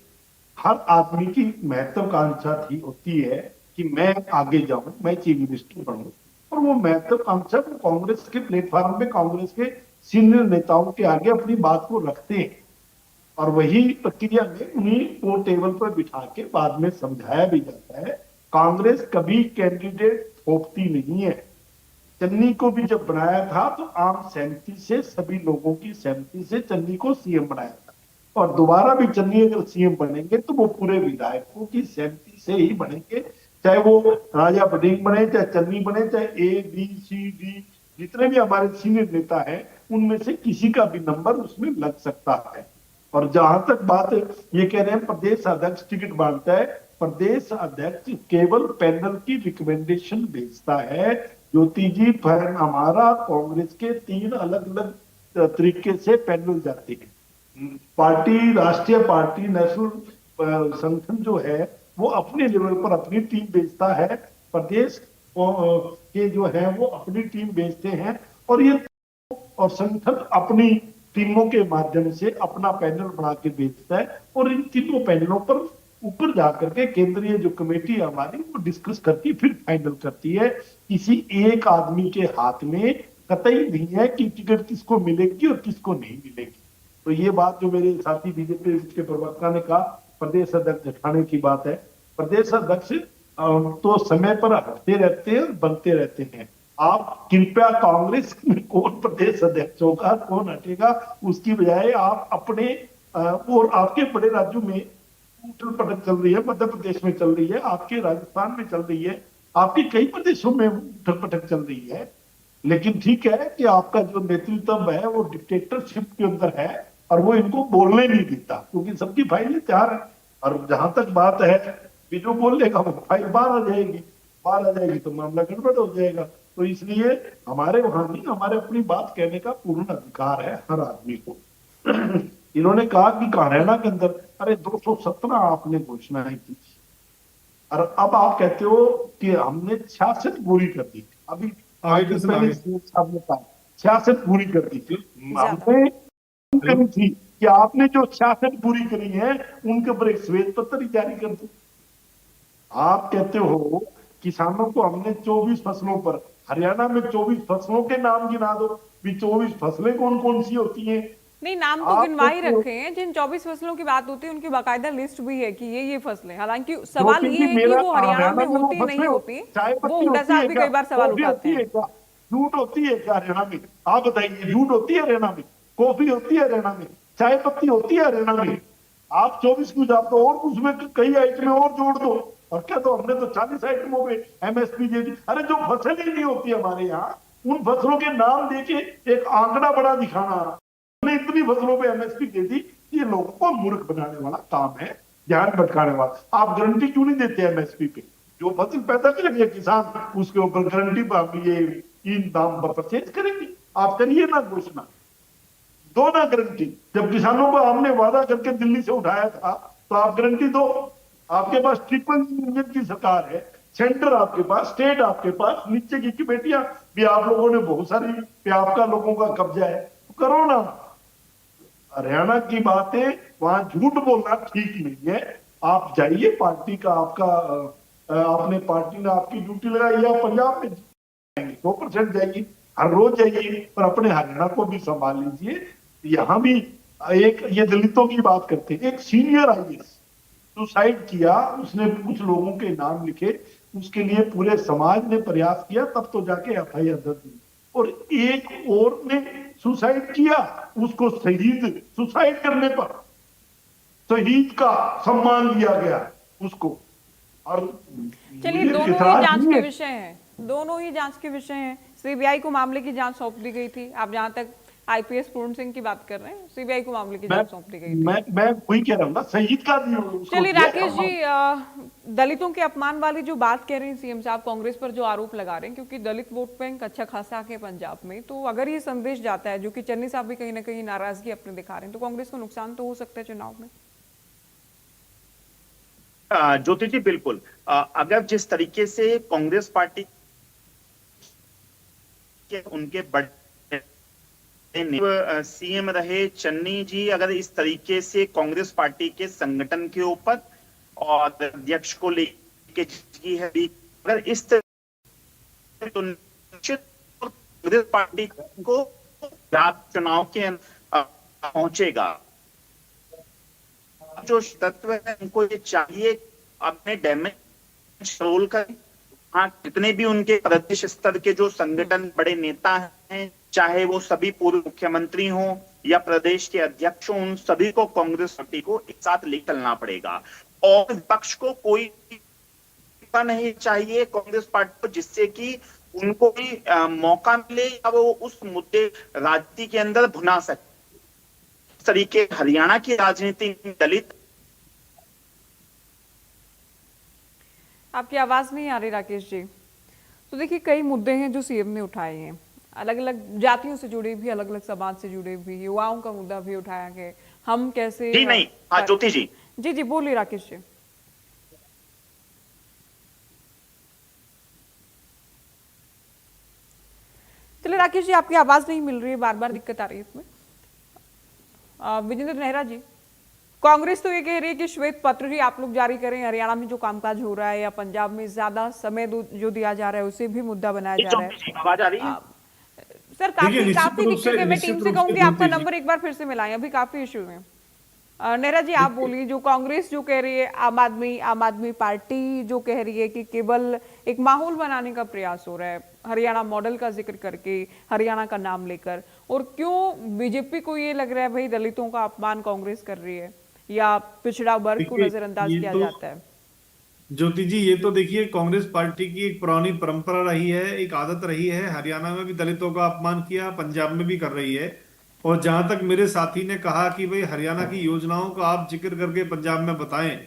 हर आदमी की महत्वाकांक्षा थी होती है कि मैं आगे जाऊं, मैं चीफ मिनिस्टर बनूं, और वो महत्वाकांक्षा को कांग्रेस के प्लेटफॉर्म पे कांग्रेस के सीनियर नेताओं के आगे अपनी बात को रखते हैं और वही प्रक्रिया में उन्हीं को टेबल पर बिठा के बाद में समझाया भी जाता है। कांग्रेस कभी कैंडिडेट थोपती नहीं है। चन्नी को भी जब बनाया था तो आम सहमति से, सभी लोगों की सहमति से चन्नी को सीएम बनाया था और दोबारा भी चन्नी अगर सीएम बनेंगे तो वो पूरे विधायकों की सहमति से ही बनेंगे, चाहे वो राजा बडिंग बने, चाहे चन्नी बने, चाहे ए बी सी डी जितने भी हमारे सीनियर नेता हैं उनमें से किसी का भी नंबर उसमें लग सकता है। और जहां तक बात ये कह रहे हैं प्रदेश अध्यक्ष टिकट बांटता है, प्रदेश अध्यक्ष केवल पैनल की रिकमेंडेशन भेजता है। ज्योति जी, हमारा कांग्रेस के 3 अलग अलग तरीके से पैनल जाते हैं। पार्टी, राष्ट्रीय पार्टी, नेशनल संगठन जो है वो अपने लेवल पर अपनी टीम भेजता है, प्रदेश के जो है वो अपनी टीम भेजते हैं और ये और संगठन अपनी टीमों के माध्यम से अपना पैनल बना के भेजता है और इन तीनों पैनलों पर ऊपर जाकर के केंद्रीय जो कमेटी है हमारी वो डिस्कस करती फिर फाइनल करती है। किसी एक आदमी के हाथ में कतई नहीं है कि टिकट किसको मिलेगी और किसको नहीं मिलेगी। तो ये बात जो मेरे साथी बीजेपी के प्रवक्ता ने कहा प्रदेश अध्यक्ष हटाने की बात है, प्रदेश अध्यक्ष तो समय पर हटते रहते हैं, बनते रहते हैं। आप कृपया कांग्रेस में कौन प्रदेश अध्यक्ष होगा कौन हटेगा उसकी बजाय आप अपने और आपके बड़े राज्यों में उठल पटक चल रही है, मध्य प्रदेश में चल रही है, आपके राजस्थान में चल रही है, आपके कई प्रदेशों में उठल पटक चल रही है। लेकिन ठीक है कि आपका जो नेतृत्व है वो डिक्टेटरशिप के अंदर है और वो इनको बोलने नहीं देता क्योंकि सबकी फाइलें तैयार है। और जहां तक बात है कि जो बोल लेगा वो फाइल बाहर आ जाएगी तो मामला गड़बड़ हो जाएगा। तो इसलिए हमारे वहां नहीं, हमारे अपनी बात कहने का पूर्ण अधिकार है हर आदमी को। इन्होंने कहा कि हरियाणा के अंदर अरे 217 आपने घोषणाएं की और अब आप कहते हो कि हमने 66 पूरी कर दी। अभी पहले साहब ने कहा 66 पूरी कर दी थी, हमने करी थी कि आपने जो 66 पूरी करी है उनके ऊपर एक श्वेत पत्र ही जारी कर दो। आप कहते हो किसानों को हमने 24 फसलों पर, हरियाणा में 24 फसलों के नाम गिना दो, भी 24 फसलें कौन कौन सी होती हैं। नहीं, नाम तो गिनवा ही रखे हैं। जिन 24 फसलों की बात होती है उनकी बाकायदा लिस्ट भी है कि ये फसलें। हालांकि सवाल ये है कि वो हरियाणा में होती नहीं होती, वो हुड्डा साहब भी कई बार सवाल उठाते हैं। जूट होती है क्या हरियाणा में? आप बताइए, जूट होती है हरियाणा में? कॉफी होती है हरियाणा में? चाय पत्ती होती है हरियाणा में? आप 24 क्यों जाते हो और उसमें कई आइटमें और जोड़ दो और क्या, तो हमने तो 40 आइटमों पे एमएसपी दे दी। अरे जो फसल ही नहीं होती हमारे यहाँ उन फसलों के नाम देके एक आंकड़ा बड़ा दिखाना, हमने इतनी फसलों पे एमएसपी दे दी, ये लोगों को मूर्ख बनाने वाला काम है, ध्यान भटकाने वाला। आप गारंटी क्यों नहीं देते एमएसपी पे? जो फसल पैदा करेंगे किसान उसके ऊपर गारंटी पर ये इन दाम पर परचेज करेंगे। आप करिए ना घोषणा, दो ना गारंटी। जब किसानों को हमने वादा करके दिल्ली से उठाया था तो आप गारंटी दो। आपके पास ट्रिपल इंजन की सरकार है, सेंटर आपके पास, स्टेट आपके पास, नीचे की कमेटियां भी आप लोगों ने बहुत सारी पे आपका लोगों का कब्जा है, तो करो ना। हरियाणा की बातें वहां झूठ बोलना ठीक नहीं है। आप जाइए, पार्टी का आपका आपने पार्टी ने आपकी ड्यूटी लगाई है, पंजाब में 100% जाइए, हर रोज जाइए, और अपने हरियाणा को भी संभाल लीजिए। यहाँ भी एक ये दलितों की बात करते हैं, एक सीनियर आईएएस सुसाइड किया, उसने कुछ लोगों के नाम लिखे, उसके लिए पूरे समाज ने प्रयास किया, तब तो जाके एफआईआर दर्ज हुई। और एक और ने सुसाइड किया, उसको शहीद, सुसाइड करने पर शहीद का सम्मान दिया गया उसको। और चलिए, दोनों ही जांच के विषय हैं, दोनों ही जांच के विषय हैं। सीबीआई को मामले की जांच सौंप दी गई थी। आप जहां तक आईपीएस पूर्ण सिंह की बात कर रहे हैं, सीबीआई को मामले की जांच सौंप दी गई थी। मैं वही कह रहा हूँ ना, शहीद का भी। चलिए राकेश जी, दलितों के अपमान वाली जो बात कह रहे हैं सीएम साहब, कांग्रेस पर जो आरोप लगा रहे हैं, क्योंकि दलित वोट बैंक अच्छा खासा है पंजाब में, तो अगर ये संदेश जाता है, जो कि चन्नी साहब भी कहीं ना कहीं नाराजगी अपने दिखा रहे हैं, तो कांग्रेस को नुकसान तो हो सकता है चुनाव में। ज्योति जी बिल्कुल, अगर जिस तरीके से कांग्रेस पार्टी के उनके बड़े सीएम रहे चन्नी जी, अगर इस तरीके से कांग्रेस पार्टी के संगठन के ऊपर और अध्यक्ष को लेके है, अगर इस तरह तो निश्चित कांग्रेस पार्टी को चुनाव के पहुंचेगा। जो तत्व है उनको ये चाहिए अपने डैमेज रोल करें। हाँ, जितने भी उनके प्रदेश स्तर के जो संगठन बड़े नेता हैं, चाहे वो सभी पूर्व मुख्यमंत्री हों या प्रदेश के अध्यक्ष हों, उन सभी को कांग्रेस पार्टी को एक साथ ले चलना पड़ेगा। और विपक्ष को कोई नहीं चाहिए कांग्रेस पार्टी को, जिससे कि उनको भी मौका मिले या वो उस मुद्दे राजनीति के अंदर भुना सके। इस तरीके हरियाणा की राजनीति दलित। आपकी आवाज नहीं आ रही राकेश जी। तो देखिए, कई मुद्दे हैं जो सीएम ने उठाए हैं, अलग अलग जातियों से जुड़े भी, अलग अलग समाज से जुड़े भी, युवाओं का मुद्दा भी उठाया गया। हम कैसे जी नहीं, हाँ ज्योति जी, जी बोलिए राकेश जी। चलिए राकेश जी, आपकी आवाज नहीं मिल रही है, बार बार दिक्कत आ रही है इसमें। विजेंद्र नेहरा जी, कांग्रेस तो ये कह रही है कि श्वेत पत्र ही आप लोग जारी करें, हरियाणा में जो कामकाज हो रहा है या पंजाब में ज्यादा समय जो दिया जा रहा है उसे भी मुद्दा बनाया जा रहा है। आवाज आ रही है? सर देखिए, काफी निश्चित काफी रूप दिक्कत से- है, मैं निश्चित टीम से रूप से कहूंगी आपका ज्योति जी- नंबर एक बार फिर से मिलाएं, अभी काफी इश्यू है। नेहरा जी आप बोलिए, जो कांग्रेस जो कह रही है, आम आदमी पार्टी जो कह रही है कि केवल एक माहौल बनाने का प्रयास हो रहा है हरियाणा मॉडल का जिक्र करके, हरियाणा का नाम लेकर, और क्यों बीजेपी को ये लग रहा है भाई दलितों का अपमान कांग्रेस कर रही है या पिछड़ा वर्ग को देखिए, नजरअंदाज ये किया तो जाता है? ज्योति जी, ये तो देखिए कांग्रेस पार्टी की एक पुरानी परंपरा रही है, एक आदत रही है। हरियाणा में भी दलितों का अपमान किया, पंजाब में भी कर रही है। और जहां तक मेरे साथी ने कहा कि भाई हरियाणा की योजनाओं का आप जिक्र करके पंजाब में बताएं,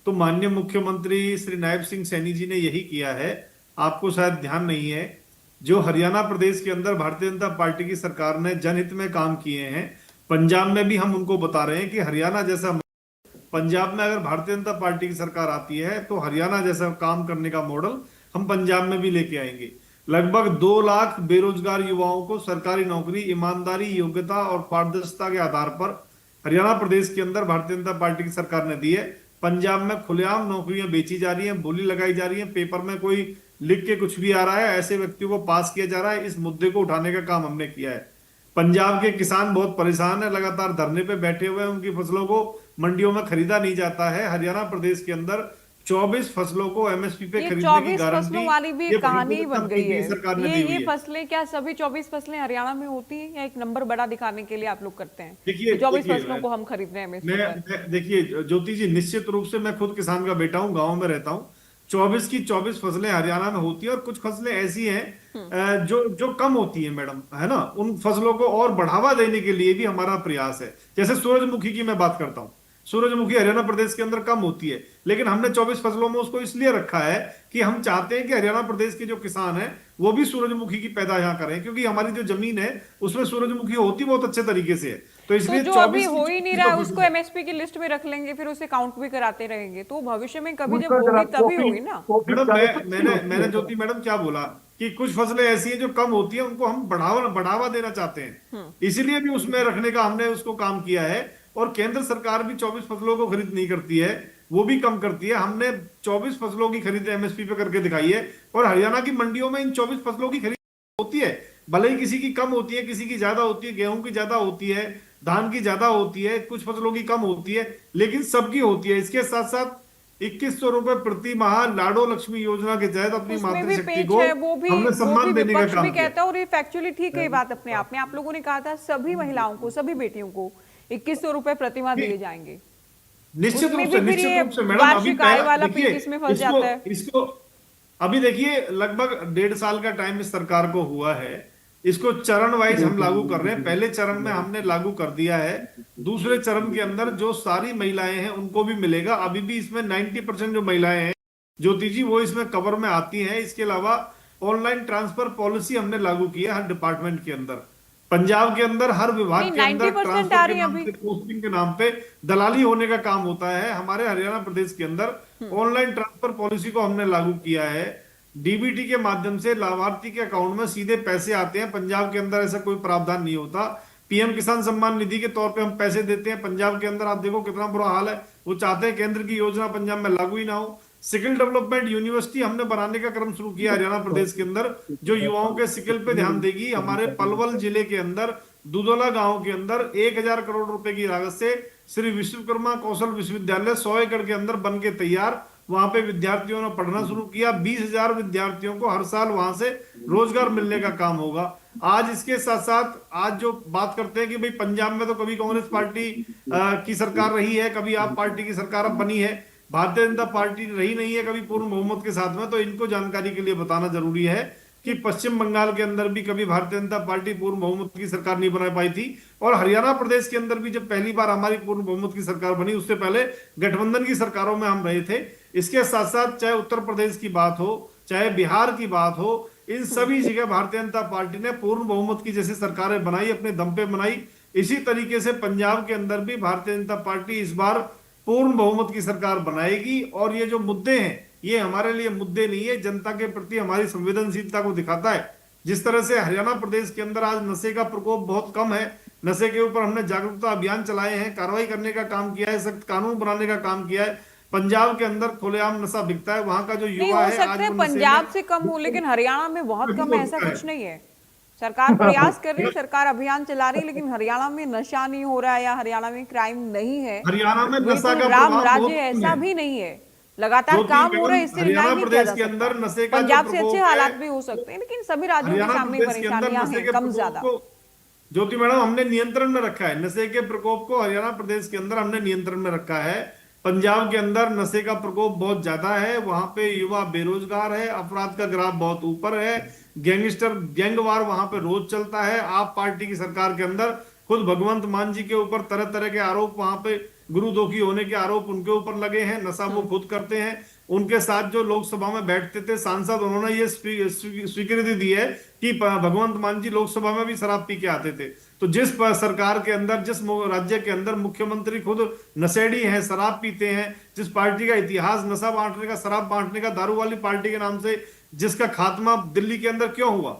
तो माननीय मुख्यमंत्री श्री नायब सिंह सैनी जी ने यही किया है। आपको शायद ध्यान नहीं है, जो हरियाणा प्रदेश के अंदर भारतीय जनता पार्टी की सरकार ने जनहित में काम किए हैं, पंजाब में भी हम उनको बता रहे हैं कि हरियाणा जैसा, पंजाब में अगर भारतीय जनता पार्टी की सरकार आती है तो हरियाणा जैसा काम करने का मॉडल हम पंजाब में भी लेके आएंगे। लगभग 2 लाख बेरोजगार युवाओं को सरकारी नौकरी ईमानदारी, योग्यता और पारदर्शिता के आधार पर हरियाणा प्रदेश के अंदर भारतीय जनता पार्टी की सरकार ने दी है। पंजाब में खुलेआम नौकरियां बेची जा रही हैं, बोली लगाई जा रही है, पेपर में कोई लिख के कुछ भी आ रहा है, ऐसे व्यक्तियों को पास किया जा रहा है। इस मुद्दे को उठाने का काम हमने किया है। पंजाब के किसान बहुत परेशान है, लगातार धरने पे बैठे हुए हैं, उनकी फसलों को मंडियों में खरीदा नहीं जाता है। हरियाणा प्रदेश के अंदर 24 फसलों को एमएसपी पे ये खरीदने की 24 गारंटी फसलों वाली भी ये कहानी भारतीय बन जनता गई पार्टी है। की सरकार ने दी हुई ये है। फसलें क्या सभी 24 फसलें हरियाणा में होती हैं या एक नंबर बड़ा दिखाने के लिए आप लोग करते हैं? देखिए 24 देखिए, फसलों को हम खरीद रहे हैं MSP पर। देखिए ज्योति जी, निश्चित रूप से मैं खुद किसान का बेटा हूँ, गांव में रहता हूँ। 24 की 24 फसलें हरियाणा में होती है, और कुछ फसलें ऐसी हैं जो जो कम होती है मैडम, है ना। उन फसलों को और बढ़ावा देने के लिए भी हमारा प्रयास है। जैसे सूरजमुखी की मैं बात करता हूँ, सूरजमुखी हरियाणा प्रदेश के अंदर कम होती है, लेकिन हमने 24 फसलों में उसको इसलिए रखा है कि हम चाहते हैं कि हरियाणा प्रदेश के जो किसान हैं वो भी सूरजमुखी की पैदा यहाँ करें, क्योंकि हमारी जो जमीन है उसमें सूरजमुखी होती बहुत अच्छे तरीके से है। तो इसलिए जो 24 अभी हो ही नहीं रहा है उसको है। MSP की लिस्ट में रख लेंगे, फिर उसे काउंट भी कराते रहेंगे, तो भविष्य में कभी जब होगी तभी होगी ना। मैडम मैंने ज्योति मैडम क्या बोला कि कुछ फसलें ऐसी हैं जो कम होती हैं, उनको हम बढ़ावा देना चाहते हैं, इसीलिए भी उसमें रखने का हमने उसको काम किया है। और केंद्र सरकार भी 24 फसलों को खरीद नहीं करती है, वो भी कम करती है। हमने 24 फसलों की खरीद एमएसपी पे करके दिखाई है, और हरियाणा की मंडियों में इन 24 फसलों की खरीद होती है। भले ही किसी की कम होती है, किसी की ज्यादा होती है, गेहूं की ज्यादा होती है, धान की ज्यादा होती है, कुछ फसलों की कम होती है, लेकिन सबकी होती है। इसके साथ साथ 2100 रुपए प्रति माह लाडो लक्ष्मी योजना के तहत अपनी उसमें भी मातृशक्ति पेच को है, वो भी हमने सम्मान देने का विपक्ष काम भी किया। कहता है, और ये फैक्चुअली ठीक है ये बात अपने आप में। आप लोगों ने कहा था सभी महिलाओं को, सभी बेटियों को 2100 रुपए प्रतिमाह दिए जाएंगे। निश्चित उसमें रूप से भी फिर ये मैडम, अभी वार्षिक आय वाला देखिए, पेज इसमें फंस जाता है। इसको अभी देखिए लगभग 1.5 साल का टाइम इस सरकार को हुआ है। इसको चरण वाइज हम लागू कर रहे हैं। पहले चरण में हमने लागू कर दिया है, दूसरे चरण के अंदर जो सारी महिलाएं हैं उनको भी मिलेगा। अभी भी इसमें 90% जो महिलाएं हैं ज्योति जी वो इसमें कवर में आती हैं। इसके अलावा ऑनलाइन ट्रांसफर पॉलिसी हमने लागू की है हर डिपार्टमेंट के अंदर। पंजाब के अंदर हर विभाग के अंदर 90% ट्रांसफर आ के रही है नाम अभी। पे, पोस्टिंग के नाम पे दलाली होने का काम होता है। हमारे हरियाणा प्रदेश के अंदर ऑनलाइन ट्रांसफर पॉलिसी को हमने लागू किया है। डीबीटी के माध्यम से लाभार्थी के अकाउंट में सीधे पैसे आते हैं। पंजाब के अंदर ऐसा कोई प्रावधान नहीं होता। पीएम किसान सम्मान निधि के तौर पे हम पैसे देते हैं। पंजाब के अंदर आप देखो कितना बुरा हाल है। वो चाहते हैं केंद्र की योजना पंजाब में लागू ही ना हो। स्किल डेवलपमेंट यूनिवर्सिटी हमने बनाने का क्रम शुरू किया हरियाणा प्रदेश के अंदर, जो युवाओं के स्किल पे ध्यान देगी। हमारे पलवल जिले के अंदर दुधौला गांव के अंदर 1000 करोड़ रुपए की लागत से श्री विश्वकर्मा कौशल विश्वविद्यालय 100 एकड़ के अंदर बन के तैयार। वहां पे विद्यार्थियों ने पढ़ना शुरू किया। 20,000 विद्यार्थियों को हर साल वहां से रोजगार मिलने का काम होगा। आज इसके साथ साथ आज जो बात करते हैं कि भाई पंजाब में तो कभी कांग्रेस पार्टी की सरकार रही है, कभी आप पार्टी की सरकार अब बनी है, भारतीय जनता पार्टी रही नहीं है कभी पूर्ण बहुमत के साथ में। तो इनको जानकारी के लिए बताना जरूरी है कि पश्चिम बंगाल के अंदर भी कभी भारतीय जनता पार्टी पूर्ण बहुमत की सरकार नहीं बना पाई थी, और हरियाणा प्रदेश के अंदर भी जब पहली बार हमारी पूर्ण बहुमत की सरकार बनी उससे पहले गठबंधन की सरकारों में हम रहे थे। इसके साथ साथ चाहे उत्तर प्रदेश की बात हो, चाहे बिहार की बात हो, इन सभी जगह भारतीय जनता पार्टी ने पूर्ण बहुमत की जैसी सरकारें बनाई, अपने दम पे बनाई। इसी तरीके से पंजाब के अंदर भी भारतीय जनता पार्टी इस बार पूर्ण बहुमत की सरकार बनाएगी। और ये जो मुद्दे हैं ये हमारे लिए मुद्दे नहीं है, जनता के प्रति हमारी संवेदनशीलता को दिखाता है। जिस तरह से हरियाणा प्रदेश के अंदर आज नशे का प्रकोप बहुत कम है, नशे के ऊपर हमने जागरूकता अभियान चलाए हैं, कार्रवाई करने का काम किया है, सख्त कानून बनाने का काम किया है। पंजाब के अंदर खुलेआम नशा बिकता है, वहां का जो नहीं युवा हो है आज सकता है वो नशे पंजाब में से कम हो, लेकिन हरियाणा में बहुत कम है, ऐसा बिल्कुल कुछ नहीं है। सरकार प्रयास कर रही है, सरकार अभियान चला रही है, लेकिन हरियाणा में नशा नहीं हो रहा है या हरियाणा में क्राइम नहीं है, हरियाणा में ये नशा कोई का राम प्रभाव राज्य बहुत कम ऐसा है। भी नहीं है। लगातार ज्योति काम हो रहा है, बेगम, इससे हरियाणा डिनाई नहीं किया प्रदेश जा के अंदर सकता। नशे का जो पंजाब से अच्छे प्रकोप हालात है, भी हो सकते हैं, लेकिन सभी राज्यों के हरियाणा सामने प्रदेश के अंदर परेशानियां नशे हैं के कम प्रकोप ज्यादा। को, ज्योति मैडम, हमने नियंत्रण में रखा है। नशे के प्रकोप को हरियाणा प्रदेश के अंदर हमने नियंत्रण में रखा है। पंजाब के अंदर नशे का प्रकोप बहुत ज्यादा है, वहां पे युवा बेरोजगार है, अपराध का ग्राफ बहुत ऊपर है, गैंगस्टर गैंगवार वहां पे रोज चलता है। आप पार्टी की सरकार के अंदर खुद भगवंत मान जी के ऊपर तरह तरह के आरोप, वहां पे गुरुदोखी होने के आरोप उनके ऊपर लगे हैं, नशा वो खुद करते हैं। उनके साथ जो लोकसभा में बैठते थे सांसद, उन्होंने ये स्वीकृति दी है कि भगवंत मान जी लोकसभा में भी शराब पी के आते थे। तो जिस सरकार के अंदर, जिस राज्य के अंदर मुख्यमंत्री खुद नशेड़ी हैं, शराब पीते हैं, जिस पार्टी का इतिहास नशा बांटने का, शराब बांटने का, दारू वाली पार्टी के नाम से जिसका खात्मा दिल्ली के अंदर क्यों हुआ,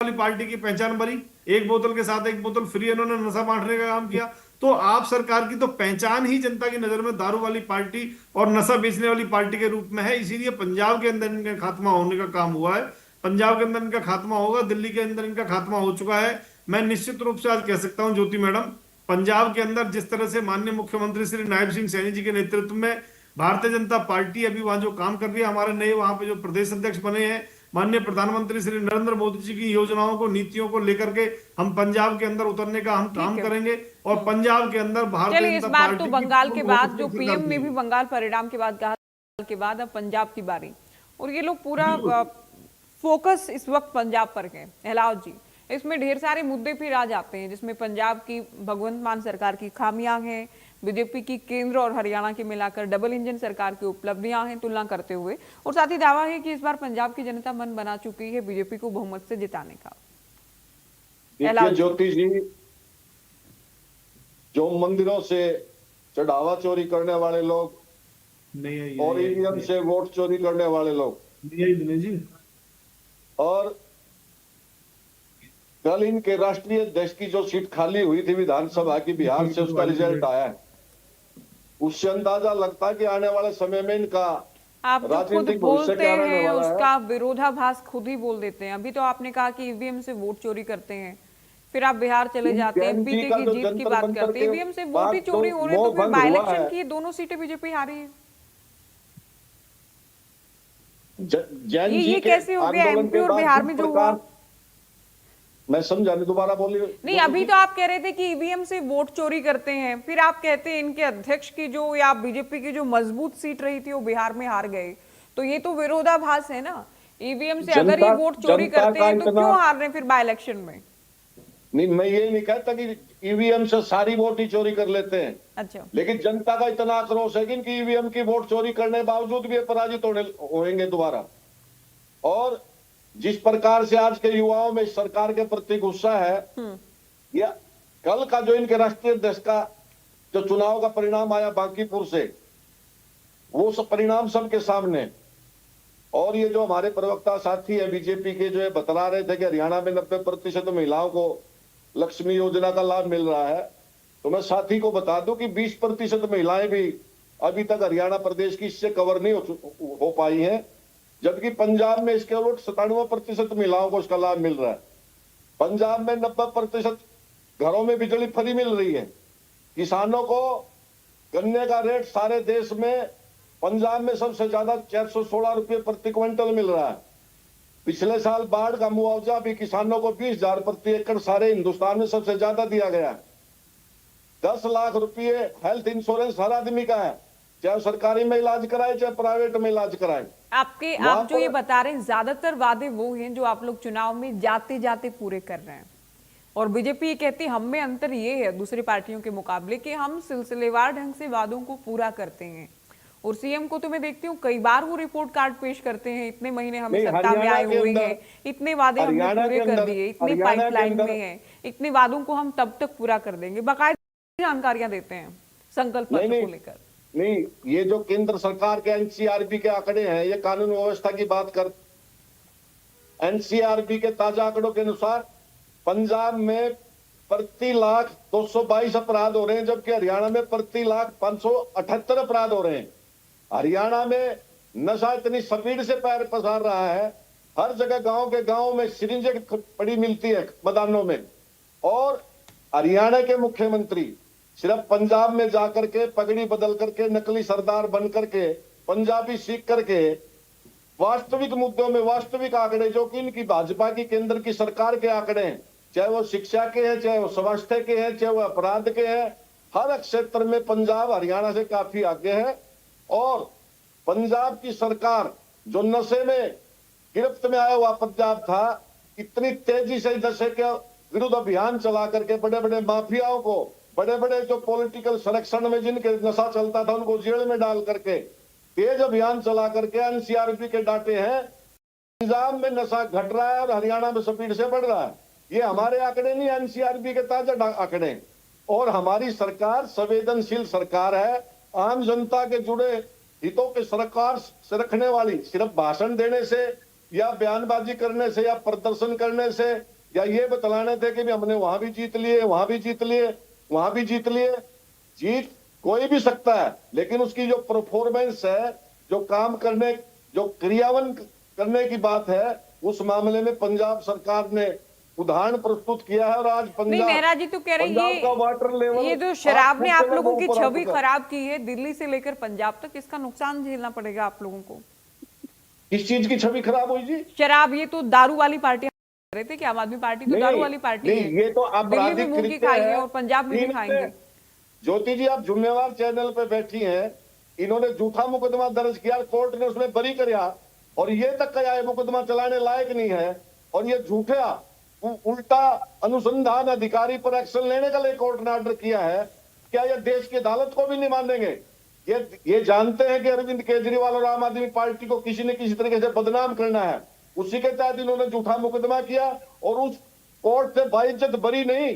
वाली पार्टी की पहचान बनी, एक बोतल के साथ एक बोतल फ्री इन्होंने नशा बांटने का काम किया। तो आप सरकार की तो पहचान ही जनता की नजर में दारू वाली पार्टी और नशा बेचने वाली पार्टी के रूप में है। इसीलिए पंजाब के अंदर इनका खात्मा होने का काम हुआ है, पंजाब के अंदर इनका खात्मा होगा, दिल्ली के अंदर इनका खात्मा हो चुका है। मैं निश्चित रूप से आज कह सकता हूं ज्योति मैडम, पंजाब के अंदर जिस तरह से माननीय मुख्यमंत्री श्री नायब सिंह सैनी जी के नेतृत्व में भारतीय जनता पार्टी अभी वहां जो काम कर रही है, हमारे नए वहां पे जो प्रदेश अध्यक्ष बने हैं, माननीय प्रधानमंत्री श्री नरेंद्र मोदी जी की योजनाओं को, नीतियों को लेकर के हम पंजाब के अंदर उतरने का हम काम करेंगे और पंजाब के अंदर भारतीय चलिए, इस जनता बार पार्टी तो की बंगाल के बाद जो सरकार पीएम ने बनेगी। भी बंगाल परिणाम के बाद कहा, के बाद अब पंजाब की बारी, और ये लोग पूरा फोकस इस वक्त पंजाब पर है। एहलावत जी, इसमें ढेर सारे मुद्दे फिर आ जाते हैं, जिसमें पंजाब की भगवंत मान सरकार की खामियां हैं, बीजेपी की केंद्र और हरियाणा के मिलाकर डबल इंजन सरकार की उपलब्धियां हैं तुलना करते हुए, और साथ ही दावा है कि इस बार पंजाब की जनता मन बना चुकी है बीजेपी को बहुमत से जिताने का। देखिए ज्योति जी, जो मंदिरों से चढ़ावा चोरी करने वाले लोग नहीं आई और ईवीएम से वोट चोरी करने वाले लोग, नहीं आई दिनेश जी, और कल इनके राष्ट्रीय अध्यक्ष की जो सीट खाली हुई थी विधानसभा की बिहार से, उसका रिजल्ट आया है, उससे अंदाजा लगता है कि आने वाले समय में इनका आप जो खुद राजनीतिक भविष्य बोलते क्या रहने हैं वाला है। उसका विरोधाभास खुद ही बोल देते हैं। अभी तो आपने कहा कि ईवीएम से वोट चोरी करते हैं, फिर आप बिहार चले जाते हैं, एमपी का की जो जीत की जंतर बात मंतर करते हैं, के ईवीएम से वोट बाद ही चोरी तो हो रहे हैं, तो मोह फिर भंग बाई हुआ इलेक्शन है। की दोनों सीटें बीजेपी हारी है। जैन जी ये के कैसे हो गया? आंदोलन एमपी के और बाद बिहार जिस में जो प्रकार- हुआ? मैं समझा नहीं, दोबारा बोलिए। नहीं, अभी तो आप कह रहे थे कि ईवीएम से वोट चोरी करते हैं, फिर आप कहते हैं इनके अध्यक्ष की जो, या बीजेपी की जो मजबूत सीट रही थी वो बिहार में हार गए, तो ये तो विरोधाभास है ना। ईवीएम से अगर ये वोट चोरी जनता करते का हैं तो इतना- क्यों हार रहे हैं फिर बाई इलेक्शन में? नहीं, मैं ये नहीं कहता कि ईवीएम से सारी वोट ही चोरी कर लेते हैं, अच्छा, लेकिन जनता का इतना आक्रोश है कि इनकी ईवीएम की वोट चोरी करने के बावजूद भी ये पराजित होंगे दोबारा। और जिस प्रकार से आज के युवाओं में सरकार के प्रति गुस्सा है, या कल का जो इनके राष्ट्रीय अध्यक्ष का जो चुनाव का परिणाम आया बांकीपुर से, वो सब परिणाम सबके सामने। और ये जो हमारे प्रवक्ता साथी है बीजेपी के, जो ये बतला रहे थे कि हरियाणा में 90% महिलाओं को लक्ष्मी योजना का लाभ मिल रहा है, तो मैं साथी को बता दूं कि 20% महिलाएं भी अभी तक हरियाणा प्रदेश की इससे कवर नहीं हो पाई हैं, जबकि पंजाब में इसके उलट 97% महिलाओं को इसका लाभ मिल रहा है। पंजाब में 90% घरों में बिजली फ्री मिल रही है। किसानों को गन्ने का रेट सारे देश में पंजाब में सबसे ज्यादा 416 रुपये प्रति क्विंटल मिल रहा है। पिछले साल बाढ़ का मुआवजा भी किसानों को 20,000 प्रति एकड़ सारे हिंदुस्तान में सबसे ज्यादा दिया गया है। 10 लाख रुपये हेल्थ इंश्योरेंस हर आदमी का है, चाहे सरकारी में इलाज कराए चाहे प्राइवेट में इलाज कराए। आप जो ये बता रहे हैं, ज्यादातर वादे वो हैं जो आप लोग चुनाव में जाते जाते पूरे कर रहे हैं, और बीजेपी ये कहती है हम में अंतर ये है दूसरी पार्टियों के मुकाबले कि हम सिलसिलेवार ढंग से वादों को पूरा करते हैं। और सीएम को तो मैं देखती हूँ कई बार वो रिपोर्ट कार्ड पेश करते हैं, इतने महीने हम सत्ता में आए हुए हैं, इतने वादे हमने पूरे कर दिए, इतने पाइपलाइन में हैं, इतने वादों को हम तब तक पूरा कर देंगे, बाकायदा जानकारियां देते हैं संकल्प पत्र को लेकर। नहीं, ये जो केंद्र सरकार के एनसीआरबी के आंकड़े हैं, ये कानून व्यवस्था की बात कर, एनसीआरबी के ताजा आंकड़ों के अनुसार पंजाब में प्रति लाख 222 अपराध हो रहे हैं, जबकि हरियाणा में प्रति लाख 578 अपराध हो रहे हैं। हरियाणा में नशा इतनी स्पीड से पैर पसार रहा है, हर जगह गांव के गांव में सिरिंजें पड़ी मिलती है मैदानों में। और हरियाणा के मुख्यमंत्री सिर्फ पंजाब में जाकर के पगड़ी बदल करके नकली सरदार बन करके पंजाबी सीख करके वास्तविक मुद्दों में वास्तविक आंकड़े जो कि इनकी भाजपा की केंद्र की सरकार के आंकड़े हैं, चाहे वो शिक्षा के हैं, चाहे वो स्वास्थ्य के हैं, चाहे वो अपराध के हैं, हर क्षेत्र में पंजाब हरियाणा से काफी आगे है। और पंजाब की सरकार जो नशे में गिरफ्त में आया हुआ पंजाब था, इतनी तेजी से नशे के विरुद्ध अभियान चला करके बड़े बड़े माफियाओं को, बड़े बड़े जो पॉलिटिकल संरक्षण में जिनके नशा चलता था उनको जेल में डाल करके तेज अभियान चला करके एनसीआरबी के डाटे हैं, पंजाब में नशा घट रहा है और हरियाणा में स्पीड से बढ़ रहा है। ये हमारे आंकड़े नहीं, एनसीआरबी के ताजा आंकड़े। और हमारी सरकार संवेदनशील सरकार है, आम जनता के जुड़े हितों के सरकार से रखने वाली। सिर्फ भाषण देने से या बयानबाजी करने से या प्रदर्शन करने से या ये बतलाने थे कि भी हमने वहां भी जीत लिए, वहां भी जीत लिए, वहां भी जीत लिए, जीत कोई भी सकता है, लेकिन उसकी जो परफॉर्मेंस है, जो काम करने, जो क्रियान्वयन करने की बात है, उस मामले में पंजाब सरकार ने उदाहरण प्रस्तुत किया है। और आज नहीं, नेहरा जी तो कह रहे पंजाब का वाटर लेवल, ये जो शराब ने आप लोगों की छवि खराब की है दिल्ली से लेकर पंजाब तक, इसका नुकसान झेलना पड़ेगा आप लोगों को। किस चीज की छवि खराब हुई जी? शराब, ये तो दारू वाली पार्टी कह रहे थे कि आम आदमी पार्टी तो दारू वाली पार्टी है। ये तो आप दिल्ली में मुंह की खाई है और पंजाब में भी खाएंगे। ज्योति जी, आप जुम्मेवार चैनल पे बैठी हैं, इन्होंने झूठा मुकदमा दर्ज किया, कोर्ट ने उसमें बरी किया और ये तक कहा है मुकदमा चलाने लायक नहीं है, और ये झूठा उल्टा अनुसंधान अधिकारी पर एक्शन लेने का लिए कोर्ट ने ऑर्डर किया है। क्या ये देश की अदालत को भी नहीं मानेंगे? ये जानते हैं कि अरविंद केजरीवाल और आम आदमी पार्टी को किसी न किसी तरीके से बदनाम करना है, उसी के तहत इन्होंने झूठा मुकदमा किया और उस कोर्ट से बाइज्जत बरी नहीं,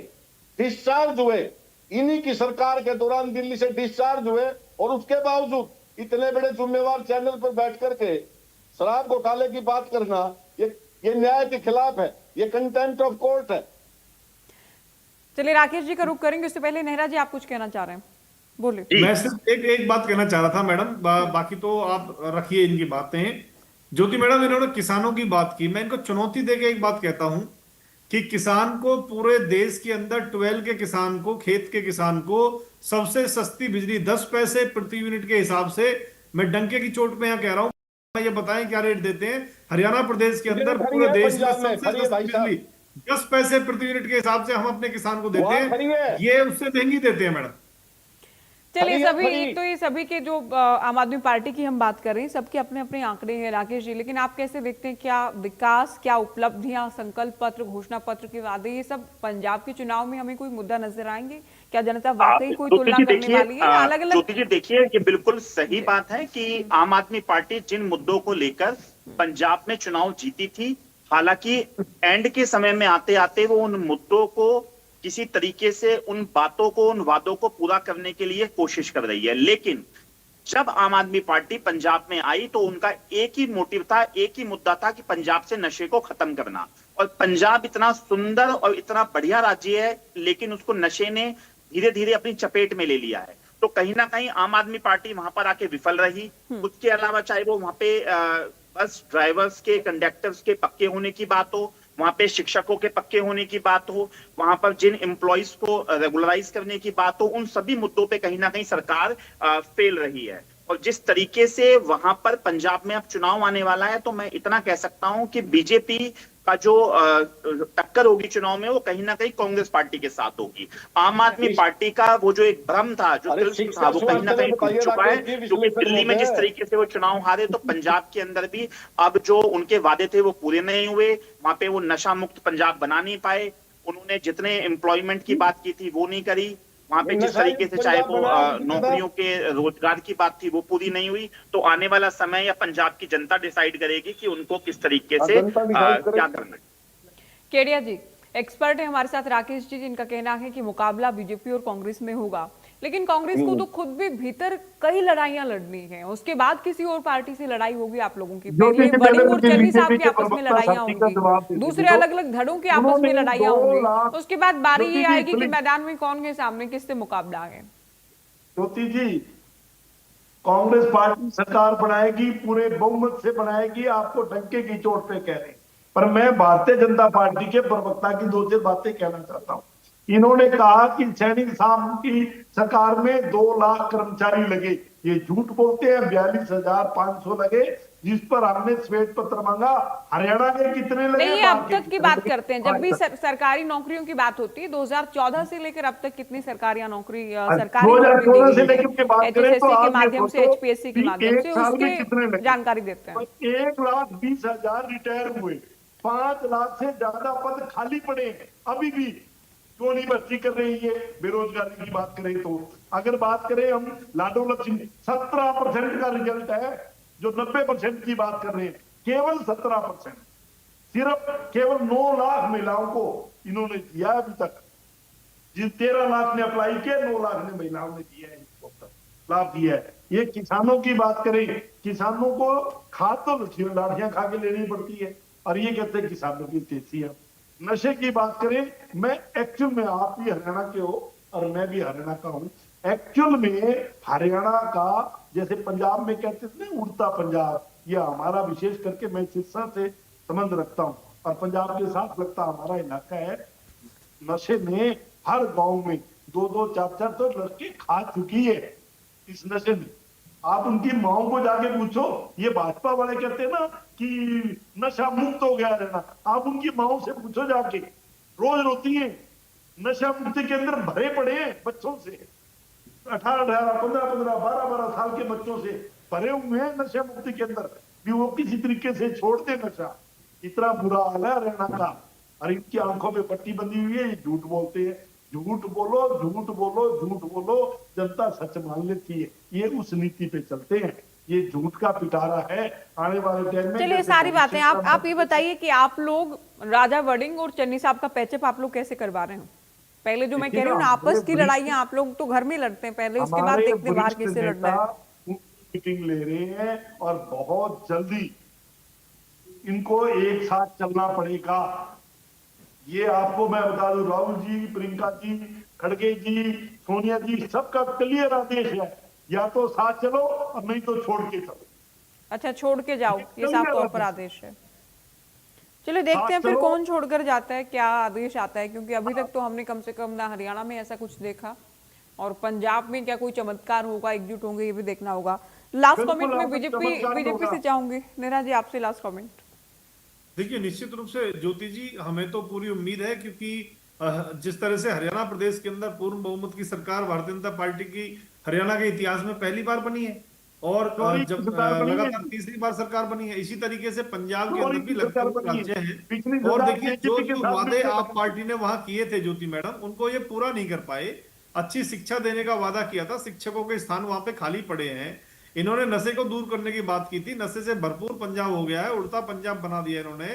डिस्चार्ज हुए। इन्हीं की सरकार के दौरान दिल्ली से डिस्चार्ज हुए और उसके बावजूद इतने बड़े जिम्मेवार चैनल पर बैठ करके शराब घोटाले की बात करना, ये न्याय के खिलाफ है, ये कंटेम्प्ट ऑफ कोर्ट है। चलिए राकेश जी का रुख करेंगे, उससे पहले नेहरा जी आप कुछ कहना चाह रहे हैं, बोलिए। मैं सिर्फ एक बात कहना चाह रहा था मैडम, बाकी तो आप रखिए इनकी बातें। ज्योति मैडम, इन्होंने किसानों की बात की, मैं इनको चुनौती देके एक बात कहता हूं कि किसान को, पूरे देश के अंदर 12 के किसान को, खेत के किसान को सबसे सस्ती बिजली 10 पैसे प्रति यूनिट के हिसाब से, मैं डंके की चोट पे यहाँ कह रहा हूँ, ये बताएं क्या रेट देते हैं हरियाणा प्रदेश के अंदर, पूरे देश में सबसे सस्ती बिजली 10 पैसे प्रति यूनिट के हिसाब से हम अपने किसान को देते हैं, ये उससे महंगी देते हैं मैडम। चलिए, सभी एक तो ये सभी के जो आम आदमी पार्टी की हम बात कर रहे हैं, सबके अपने अपने आंकड़े हैं राकेश जी, लेकिन आप कैसे देखते हैं, क्या विकास, क्या उपलब्धियां, संकल्प पत्र, घोषणा पत्र के वादे, ये सब पंजाब के चुनाव में हमें कोई मुद्दा नजर आएंगे? क्या जनता वाकई कोई तुलना करने वाली है? अलग अलग ज्योति जी देखिए, ये बिल्कुल सही बात है कि आम आदमी पार्टी जिन मुद्दों को लेकर पंजाब में चुनाव जीती थी, हालांकि एंड के समय में आते आते वो उन मुद्दों को किसी तरीके से, उन बातों को, उन वादों को पूरा करने के लिए कोशिश कर रही है। लेकिन जब आम आदमी पार्टी पंजाब में आई तो उनका एक ही मोटिव था, एक ही मुद्दा था कि पंजाब से नशे को खत्म करना। और पंजाब इतना सुंदर और इतना बढ़िया राज्य है, लेकिन उसको नशे ने धीरे धीरे अपनी चपेट में ले लिया है। तो कहीं ना कहीं आम आदमी पार्टी वहां पर आके विफल रही। उसके अलावा चाहे वो वहां पे बस ड्राइवर्स के, कंडक्टर्स के पक्के होने की बात हो, वहां पे शिक्षकों के पक्के होने की बात हो, वहां पर जिन एम्प्लॉइज को रेगुलराइज करने की बात हो, उन सभी मुद्दों पे कहीं ना कहीं सरकार फेल रही है। और जिस तरीके से वहां पर पंजाब में अब चुनाव आने वाला है, तो मैं इतना कह सकता हूं कि बीजेपी का जो टक्कर होगी चुनाव में, वो कहीं ना कहीं कांग्रेस पार्टी के साथ होगी। आम आदमी पार्टी का वो जो एक भ्रम था, जो दिल था, वो कहीं ना कहीं टूट चुका है, क्योंकि दिल्ली में जिस तरीके से वो चुनाव हारे, तो पंजाब के अंदर भी अब जो उनके वादे थे वो पूरे नहीं हुए। वहां पे वो नशा मुक्त पंजाब बना नहीं पाए। उन्होंने जितने एम्प्लॉयमेंट की बात की थी वो नहीं करी। वहां पे जिस तरीके से चाहे वो नौकरियों के, रोजगार की बात थी, वो पूरी नहीं हुई। तो आने वाला समय या पंजाब की जनता डिसाइड करेगी कि उनको किस तरीके से क्या करना है। केडिया जी एक्सपर्ट है हमारे साथ, राकेश जी, जिनका कहना है कि मुकाबला बीजेपी और कांग्रेस में होगा। लेकिन कांग्रेस को तो खुद भी भीतर कई लड़ाइयां लड़नी है, उसके बाद किसी और पार्टी से लड़ाई होगी आप लोगों की। पहले वड़िंग और चन्नी साहब के आपस में लड़ाइयां होंगी, दूसरे अलग अलग धड़ों की आपस में लड़ाइयां होंगी, उसके बाद बारी ये आएगी कि मैदान में कौन के सामने किससे मुकाबला है। ज्योति जी, कांग्रेस पार्टी सरकार बनाएगी, पूरे बहुमत से बनाएगी, आपको डंके की चोट पे कह रहे हैं। पर मैं भारतीय जनता पार्टी के प्रवक्ता की 2 बातें कहना चाहता हूं। इन्होंने कहा कि सैनिक साहब की सरकार में 2 लाख कर्मचारी लगे, ये झूठ बोलते हैं। 42,500 लगे, जिस पर हमने श्वेत पत्र मांगा। हरियाणा के कितने लगे? नहीं, ये अब तक की बात करते हैं। जब भी सरकारी नौकरियों की बात होती है 2014 से लेकर अब तक कितनी सरकारी नौकरी 2014 से लेकर के बात करें तो के माध्यम से, HPSC के माध्यम से, उसकी जानकारी देते हैं। 1,20,000 रिटायर हुए, 5 लाख से ज्यादा पद खाली पड़े हैं, अभी भी क्यों नहीं भर्ती कर रही है? बेरोजगारी की बात करें तो, अगर बात करें हम लाडो लक्ष्मी, 17% का रिजल्ट है, जो 90% की बात कर रहे हैं, केवल 17%। सिर्फ केवल 9 लाख महिलाओं को इन्होंने दिया अभी तक। जिन 13 लाख ने अप्लाई किया, 9 लाख ने महिलाओं ने दिया है, इनको लाभ दिया है। ये किसानों की बात करें, किसानों को खाद तो लाठियां खा के लेनी पड़ती है, और ये कहते हैं किसानों की तेजी है। नशे की बात करें, मैं एक्चुअल में, आप भी हरियाणा के हो और मैं भी हरियाणा का हूं, एक्चुअल में हरियाणा का, जैसे पंजाब में कहते थे ना उड़ता पंजाब, ये हमारा विशेष करके, मैं सिरसा से संबंध रखता हूं और पंजाब के साथ लगता हमारा इलाका है। नशे ने हर गांव में 2-2, 4-4 तो लड़के खा चुकी है इस नशे में। आप उनकी माओ को जाके पूछो, ये भाजपा वाले कहते हैं ना कि नशा मुक्त हो गया रहना, आप उनकी माओ से पूछो जाके, रोज रोती हैं। नशा मुक्ति के अंदर भरे पड़े हैं बच्चों से, 18-18, 15-15, 12-12 साल के बच्चों से भरे हुए हैं नशा मुक्ति के अंदर, भी वो किसी तरीके से छोड़ दे नशा। इतना बुरा हाल है हरियाणा का, और इनकी आंखों में पट्टी बंधी हुई है, ये झूठ बोलते हैं। झूठ बोलो, झूठ बोलो, झूठ बोलो, जनता सच मान लेती है। ये उस नीति पे चलते हैं, ये झूठ का पिटारा है। आने वाले टाइम में, चलिए सारी बातें आप ये बताइए कि आप लोग राजा वड़िंग और चन्नी साहब का पैचअप आप लोग कैसे करवा रहे हो? पहले जो मैं कह रही हूँ ना, आपस की लड़ाइयां आप लोग तो घर में लड़ते हैं पहले, उसके बाद देखते हैं बाहर किससे लड़ना है। मीटिंग ले रहे हैं और बहुत जल्दी इनको एक साथ चलना पड़ेगा। ये आपको मैं बता दूं, राहुल जी, प्रियंका जी, खड़गे जी, सोनिया जी, सबका क्लियर आदेश है, या तो साथ चलो और नहीं तो छोड़ के चलो। अच्छा, छोड़ के जाओ, ये साफ तौर पर आदेश है। चलिए देखते हैं फिर कौन छोड़कर जाता है, क्या आदेश आता है, क्योंकि अभी तक तो हमने कम से कम ना हरियाणा में ऐसा कुछ देखा, और पंजाब में क्या कोई चमत्कार होगा, एकजुट होंगे, ये भी देखना होगा। लास्ट कमेंट में बीजेपी से चाहूंगी, नेहा जी आपसे लास्ट कमेंट। देखिए, निश्चित रूप से ज्योति जी, हमें तो पूरी उम्मीद है, क्योंकि जिस तरह से हरियाणा प्रदेश के अंदर पूर्ण बहुमत की सरकार भारतीय जनता पार्टी की हरियाणा के इतिहास में पहली बार बनी है, और जब लगातार तीसरी बार सरकार बनी है, इसी तरीके से पंजाब के अंदर भी लगभग राज्य है। और देखिए, जो वादे आप पार्टी ने वहां किए थे ज्योति मैडम, उनको ये पूरा नहीं कर पाए। अच्छी शिक्षा देने का वादा किया था, शिक्षकों के स्थान वहां पे खाली पड़े हैं। इन्होंने नशे को दूर करने की बात की थी, नशे से भरपूर पंजाब हो गया है, उड़ता पंजाब बना दिया इन्होंने।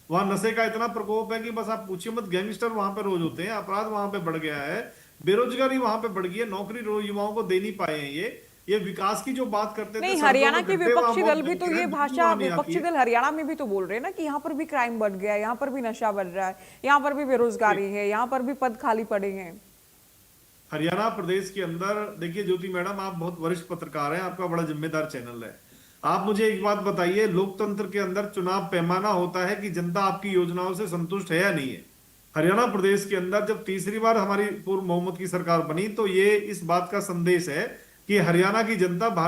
वहां नशे का इतना प्रकोप है कि बस आप पूछिए मत, गैंगस्टर वहां पे रोज होते हैं, अपराध वहां पे बढ़ गया है, बेरोजगारी वहां पे बढ़ गई है, नौकरी युवाओं को दे नहीं पाए हैं। ये विकास की जो बात करते थे, नहीं, हरियाणा के विपक्षी दल भी तो ये भाषा, विपक्षी दल हरियाणा में भी तो बोल रहे हैं ना कि यहाँ पर भी क्राइम बढ़ गया है, यहाँ पर भी नशा बढ़ रहा है, यहाँ पर भी बेरोजगारी है, यहाँ पर भी पद खाली पड़े हैं। हरियाणा प्रदेश के अंदर देखिए ज्योति मैडम, आप बहुत वरिष्ठ पत्रकार हैं, आपका बड़ा जिम्मेदार चैनल है। आप मुझे एक बात बताइए, लोकतंत्र के अंदर चुनाव पैमाना होता है कि जनता आपकी योजनाओं से संतुष्ट है या नहीं है। हरियाणा प्रदेश के अंदर जब तीसरी बार हमारी पूर्ण बहुमत की सरकार बनी, तो ये इस बात का संदेश है कि हरियाणा की जनता